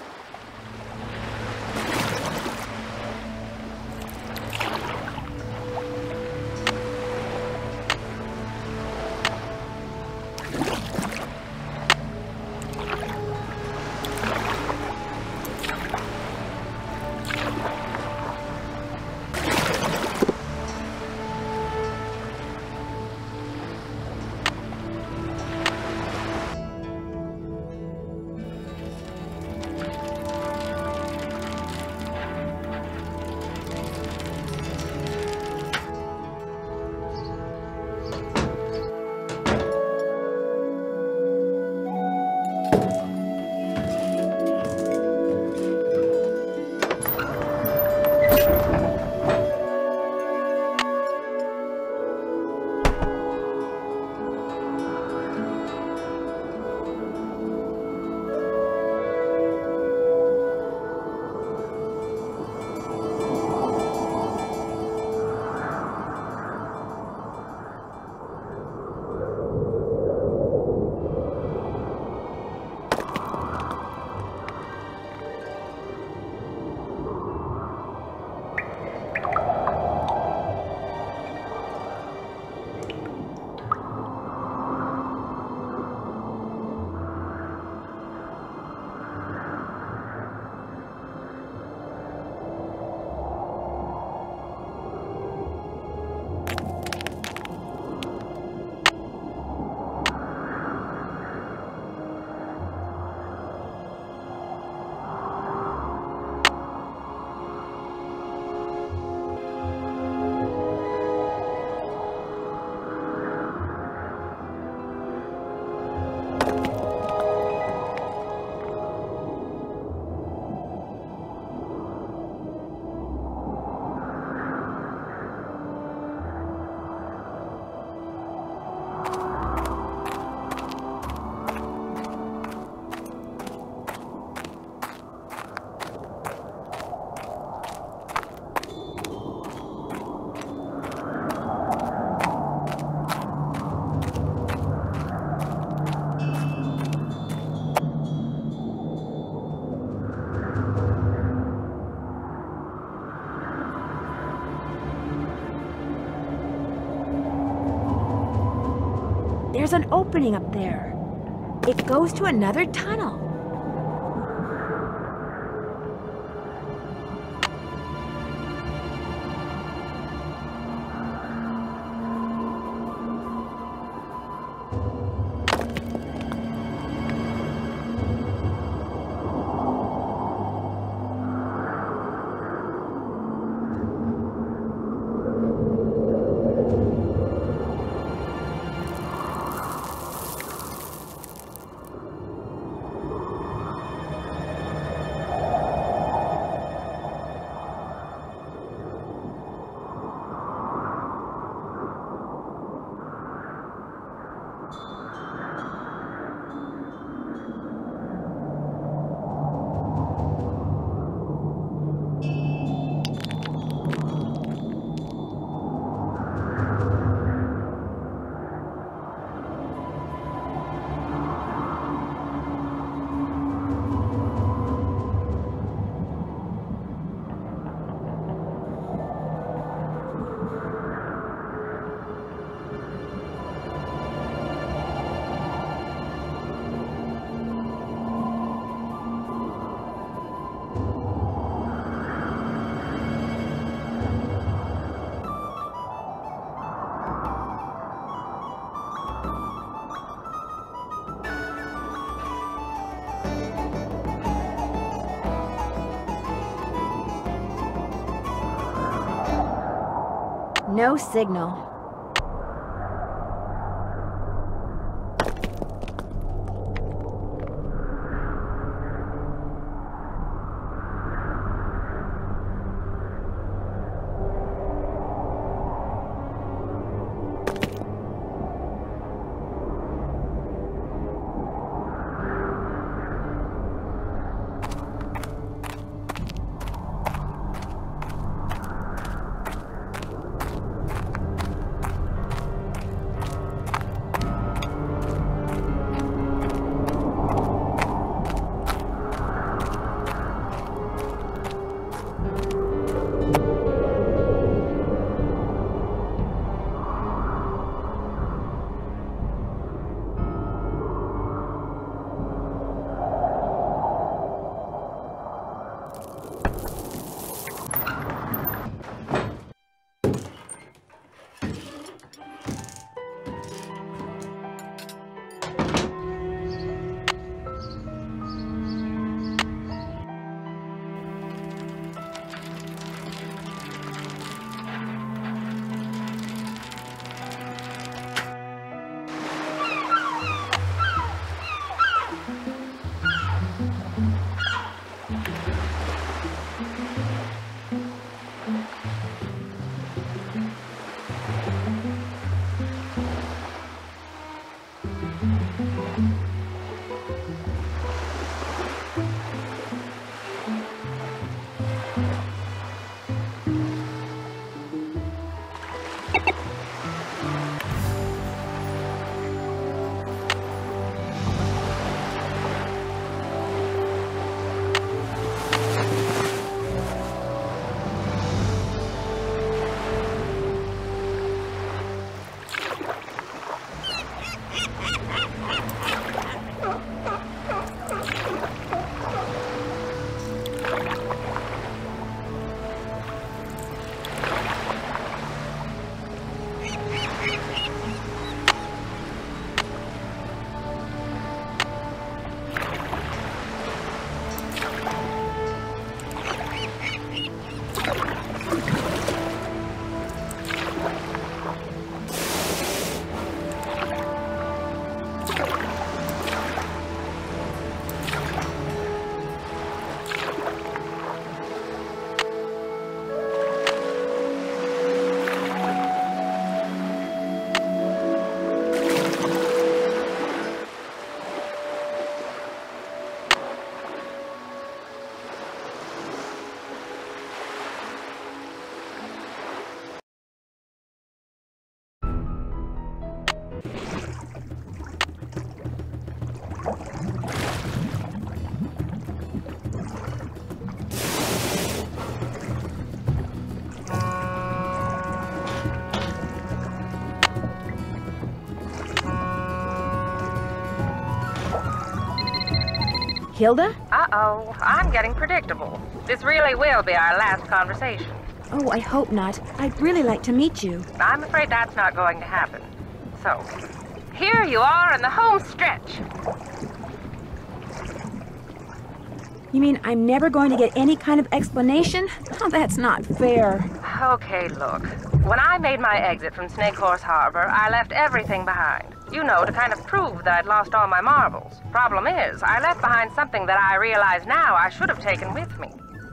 There's an opening up there. It goes to another tunnel. no signal. Hilda?
Uh-oh, I'm getting predictable. This really will be our last conversation.
Oh, I hope not. I'd really like to meet you.
I'm afraid that's not going to happen. So, here you are in the home stretch.
You mean I'm never going to get any kind of explanation? Oh, that's not fair.
Okay, look. When I made my exit from Snake Horse Harbor, I left everything behind. You know, to kind of prove that I'd lost all my marbles. Problem is, I left behind something that I realize now I should have taken with me.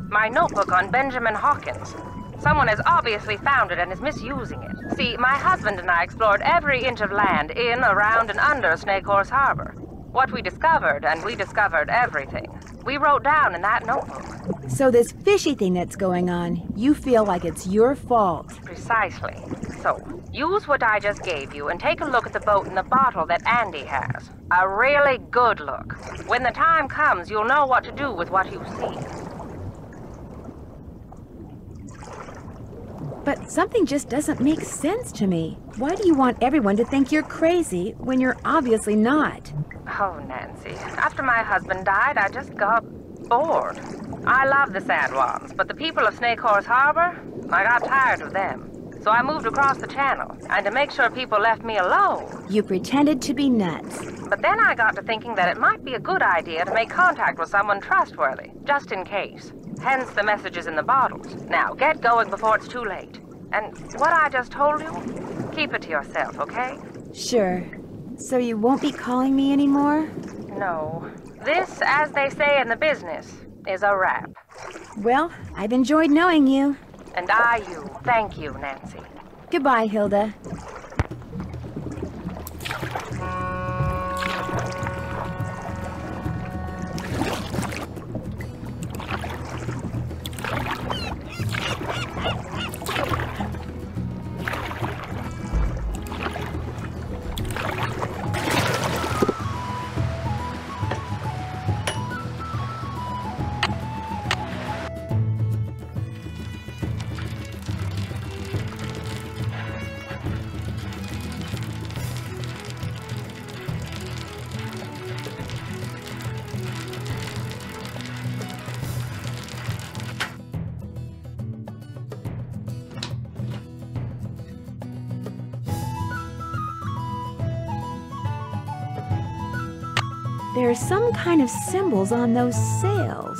My notebook on Benjamin Hawkins. Someone has obviously found it and is misusing it. See, my husband and I explored every inch of land in, around, and under Snake Horse Harbor. What we discovered, and we discovered everything, we wrote down in that notebook.
So this fishy thing that's going on, you feel like it's your fault.
Precisely. So, use what I just gave you and take a look at the boat in the bottle that Andy has. A really good look. When the time comes, you'll know what to do with what you see.
But something just doesn't make sense to me. Why do you want everyone to think you're crazy when you're obviously not?
Oh, Nancy, after my husband died, I just got bored. I love the San Juans, but the people of Snake Horse Harbor, I got tired of them. So I moved across the channel, and to make sure people left me alone.
You pretended to be nuts.
But then I got to thinking that it might be a good idea to make contact with someone trustworthy, just in case. Hence the messages in the bottles. Now, get going before it's too late. And what I just told you, keep it to yourself, okay?
Sure. So you won't be calling me anymore?
No. This, as they say in the business, is a wrap.
Well, I've enjoyed knowing you.
And I you. Thank you, Nancy.
Goodbye, Hilda. There are some kind of symbols on those sails.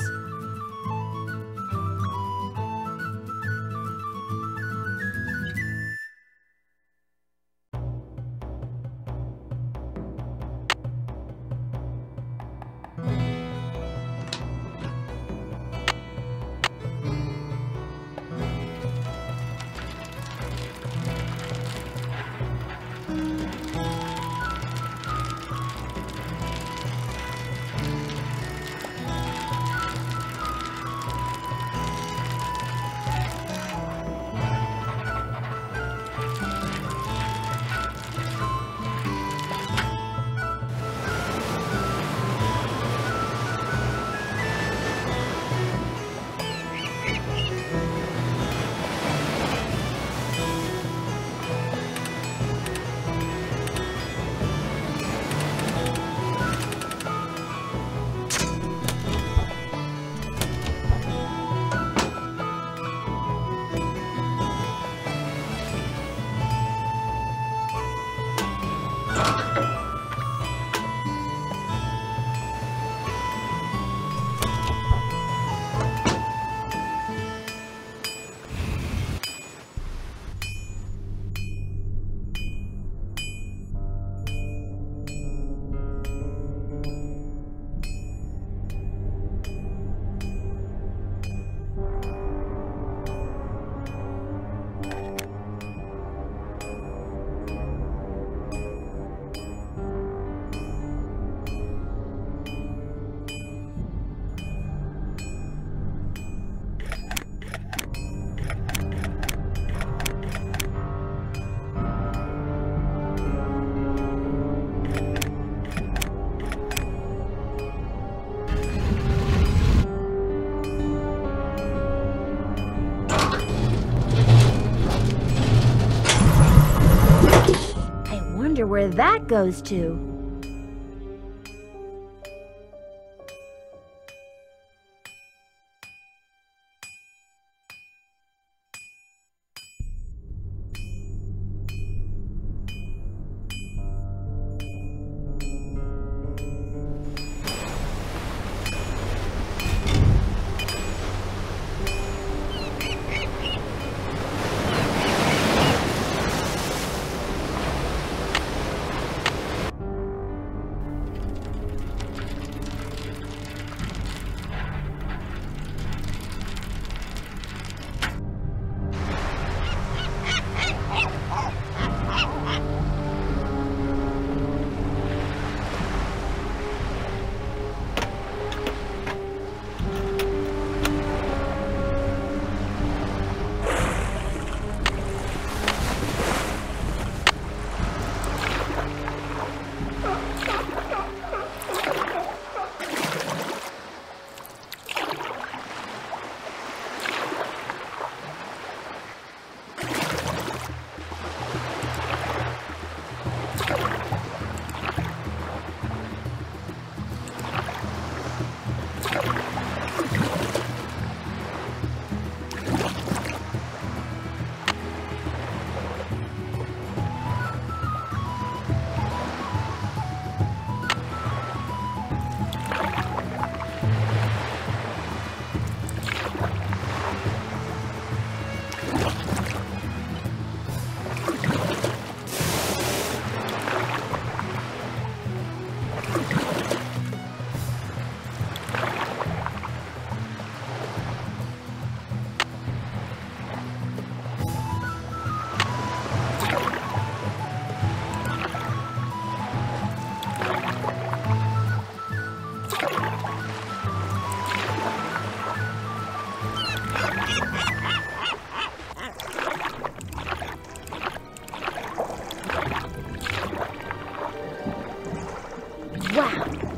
Where that goes to.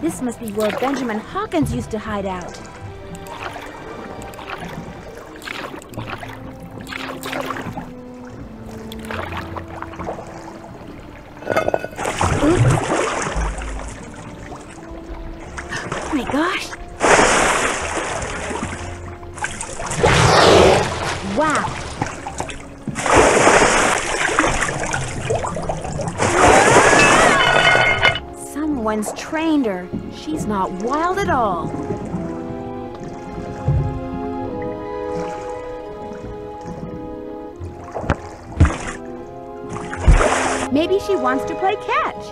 This must be where Benjamin Hawkins used to hide out. Oh my gosh! Wow! Someone's trained her. She's not wild at all. Maybe she wants to play catch.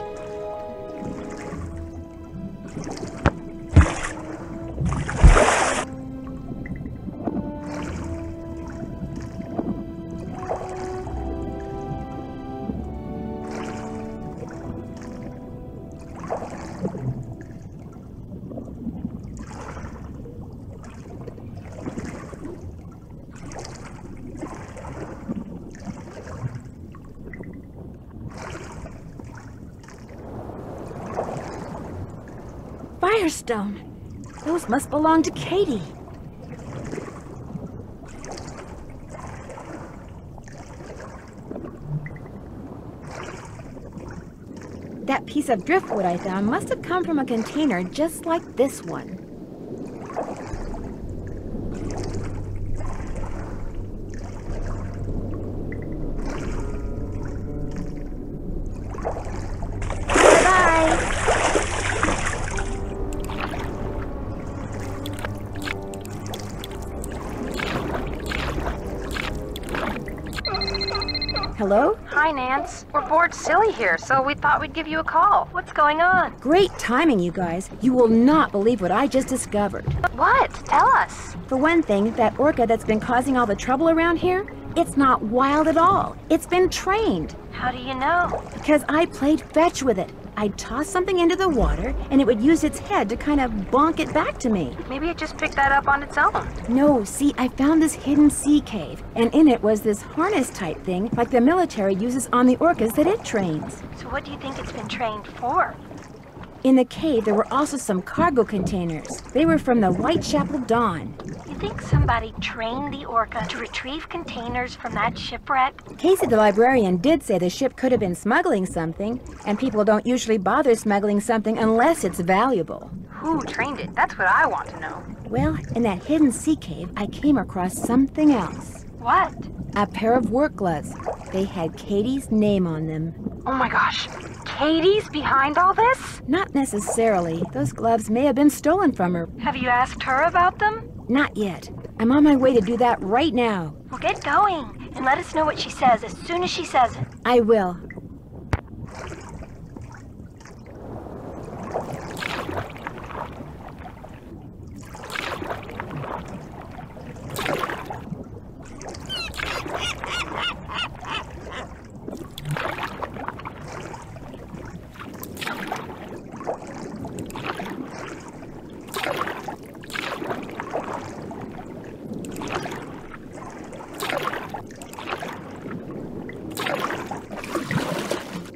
Firestone. Those must belong to Katie. That piece of driftwood I found must have come from a container just like this one. Hello?
Hi, Nance. We're bored silly here, so we thought we'd give you a call. What's going on?
Great timing, you guys. You will not believe what I just discovered.
What? Tell us.
For one thing, that orca that's been causing all the trouble around here, it's not wild at all. It's been trained.
How do you know?
Because I played fetch with it. I'd toss something into the water, and it would use its head to kind of bonk it back to me.
Maybe it just picked that up on its own.
No, see, I found this hidden sea cave, and in it was this harness-type thing like the military uses on the orcas that it trains.
So what do you think it's been trained for?
In the cave, there were also some cargo containers. They were from the Whitechapel Dawn.
You think somebody trained the orca to retrieve containers from that shipwreck?
Casey the librarian did say the ship could have been smuggling something, and people don't usually bother smuggling something unless it's valuable.
Who trained it? That's what I want to know.
Well, in that hidden sea cave, I came across something else.
What?
A pair of work gloves. They had Katie's name on them.
Oh my gosh. Katie's behind all this?
Not necessarily. Those gloves may have been stolen from her.
Have you asked her about them?
Not yet. I'm on my way to do that right now.
Well, get going and let us know what she says as soon as she says it.
I will.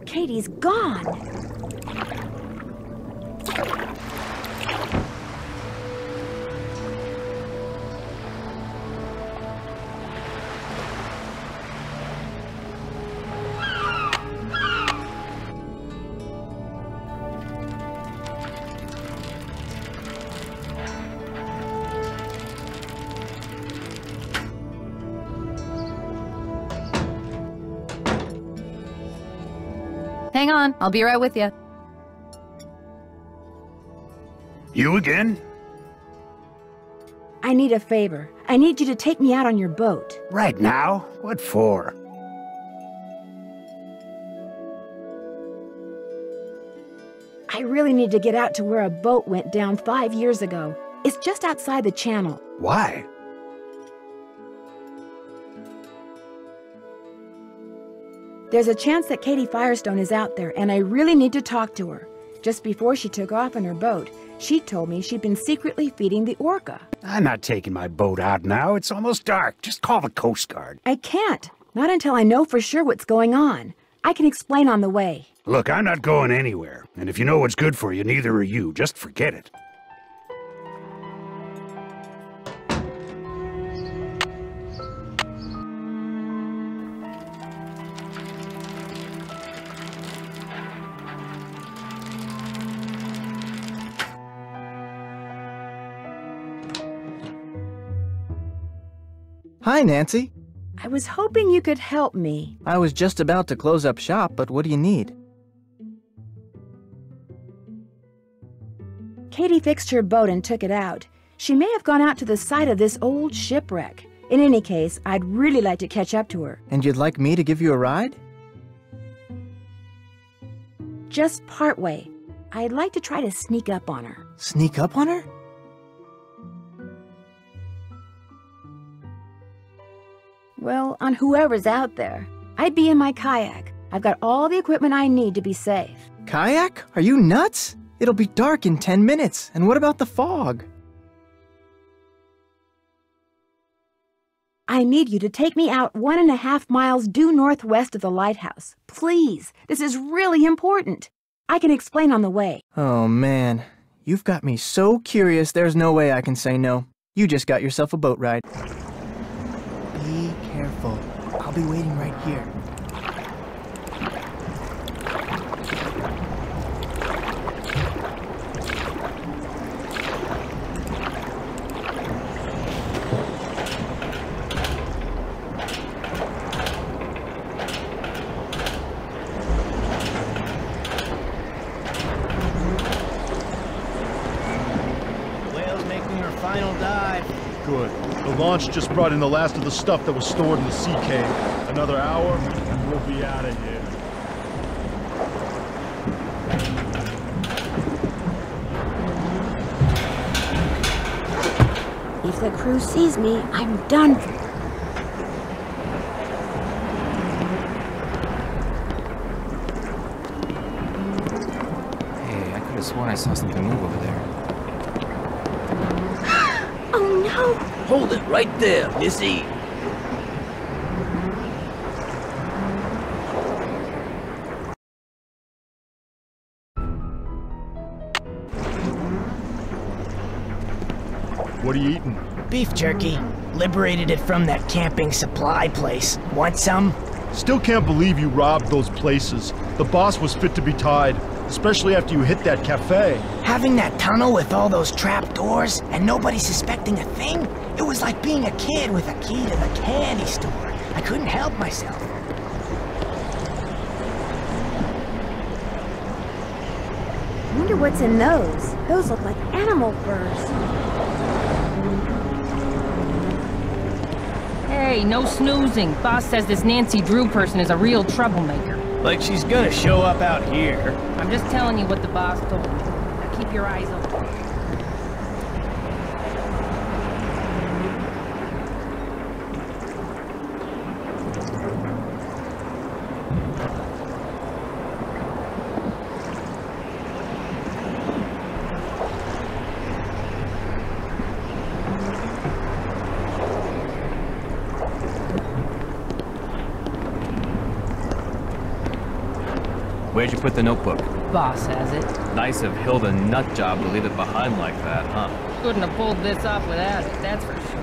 Katie's gone.
Hang on, I'll be right with you.
You again?
I need a favor. I need you to take me out on your boat.
Right now? What for?
I really need to get out to where a boat went down 5 years ago. It's just outside the channel.
Why?
There's a chance that Katie Firestone is out there, and I really need to talk to her. Just before she took off in her boat, she told me she'd been secretly feeding the orca.
I'm not taking my boat out now. It's almost dark. Just call the Coast Guard.
I can't. Not until I know for sure what's going on. I can explain on the way.
Look, I'm not going anywhere, and if you know what's good for you, neither are you. Just forget it.
Hi, Nancy.
I was hoping you could help me.
I was just about to close up shop, but what do you need?
Katie fixed her boat and took it out. She may have gone out to the site of this old shipwreck. In any case, I'd really like to catch up to her.
And you'd like me to give you a ride?
Just partway. I'd like to try to sneak up on her.
Sneak up on her?
Well, on whoever's out there. I'd be in my kayak. I've got all the equipment I need to be safe.
Kayak? Are you nuts? It'll be dark in 10 minutes. And what about the fog?
I need you to take me out 1.5 miles due northwest of the lighthouse. Please, this is really important. I can explain on the way.
Oh, man. You've got me so curious there's no way I can say no. You just got yourself a boat ride. Be careful. I'll be waiting right here.
Whale's making her final dive.
Good. The launch just brought in the last of the stuff that was stored in the sea cave. Another hour, and we'll be out of here.
If the crew sees me, I'm done for.
Hey, I could have sworn I saw something move over there.
Oh no!
Hold it right there, Missy.
What are you eating?
Beef jerky. Liberated it from that camping supply place. Want some?
Still can't believe you robbed those places. The boss was fit to be tied, especially after you hit that cafe.
Having that tunnel with all those trap doors and nobody suspecting a thing? It was like being a kid with a key to the candy store. I couldn't help myself.
I wonder what's in those. Those look like animal furs.
Hey, no snoozing. Boss says this Nancy Drew person is a real troublemaker.
Like she's gonna show up out here.
I'm just telling you what the boss told me. Now keep your eyes open.
Where'd you put the notebook?
Boss has it.
Nice of Hilda Nutjob to leave it behind like that, huh?
Couldn't have pulled this off without it, that's for sure.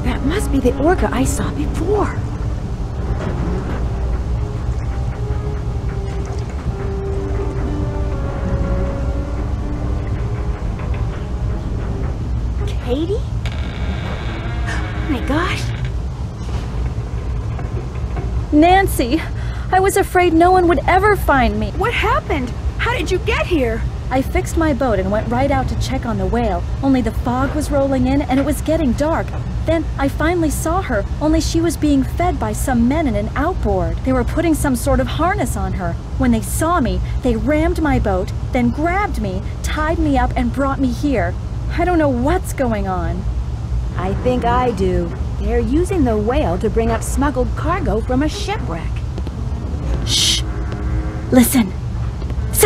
That must be the orca I saw before. Katie? Oh my gosh.
Nancy, I was afraid no one would ever find me.
What happened? How did you get here?
I fixed my boat and went right out to check on the whale, only the fog was rolling in and it was getting dark. Then I finally saw her, only she was being fed by some men in an outboard. They were putting some sort of harness on her. When they saw me, they rammed my boat, then grabbed me, tied me up and brought me here. I don't know what's going on.
I think I do. They're using the whale to bring up smuggled cargo from a shipwreck.
Shh! Listen.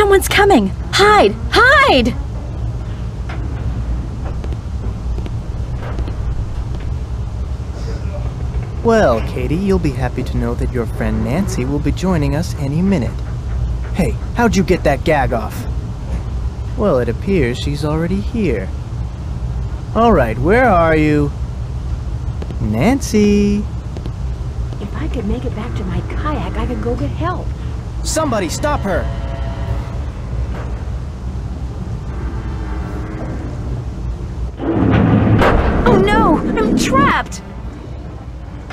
Someone's coming! Hide! Hide!
Well, Katie, you'll be happy to know that your friend Nancy will be joining us any minute. Hey, how'd you get that gag off? Well, it appears she's already here. Alright, where are you? Nancy!
If I could make it back to my kayak, I could go get help.
Somebody stop her!
Oh no! I'm trapped!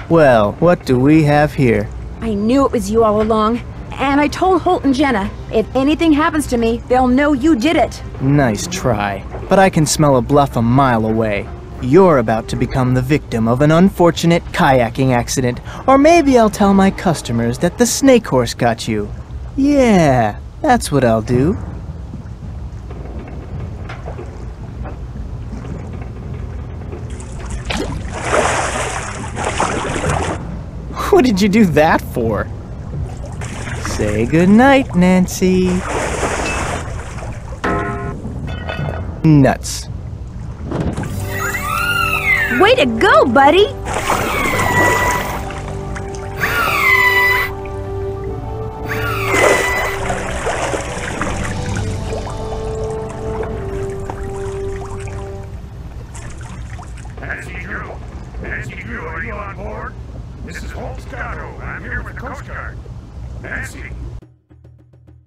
Well, what do we have here?
I knew it was you all along. And I told Holt and Jenna, if anything happens to me, they'll know you did it.
Nice try. But I can smell a bluff a mile away. You're about to become the victim of an unfortunate kayaking accident. Or maybe I'll tell my customers that the snake horse got you. Yeah, that's what I'll do. What did you do that for? Say goodnight, Nancy. Nuts.
Way to go, buddy!
Nancy Drew, are you on board? This is Holt Scotto. I'm here with the Coast Guard. Nancy.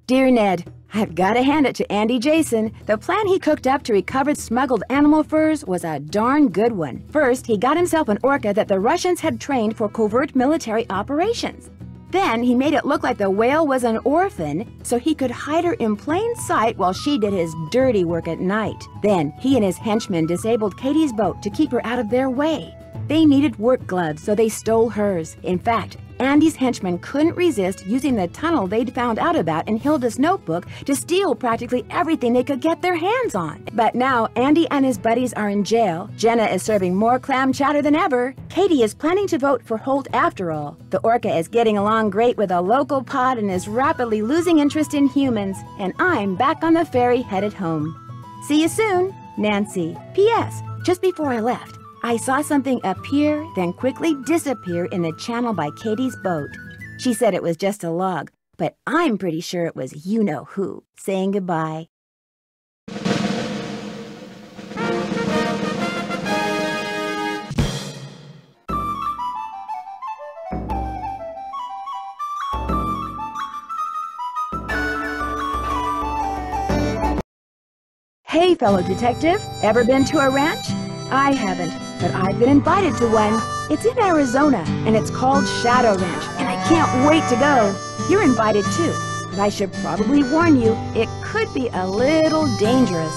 Dear Ned, I've got to hand it to Andy Jason. The plan he cooked up to recover smuggled animal furs was a darn good one. First, he got himself an orca that the Russians had trained for covert military operations. Then he made it look like the whale was an orphan, so he could hide her in plain sight while she did his dirty work at night. Then he and his henchmen disabled Katie's boat to keep her out of their way. They needed work gloves, so they stole hers. In fact, Andy's henchmen couldn't resist using the tunnel they'd found out about in Hilda's notebook to steal practically everything they could get their hands on. But now Andy and his buddies are in jail. Jenna is serving more clam chowder than ever. Katie is planning to vote for Holt after all. The orca is getting along great with a local pod and is rapidly losing interest in humans. And I'm back on the ferry headed home. See you soon, Nancy. P.S. Just before I left, I saw something appear, then quickly disappear in the channel by Katie's boat. She said it was just a log, but I'm pretty sure it was you-know-who saying goodbye. Hey, fellow detective, ever been to a ranch? I haven't, but I've been invited to one. It's in Arizona, and it's called Shadow Ranch, and I can't wait to go. You're invited too, but I should probably warn you, it could be a little dangerous.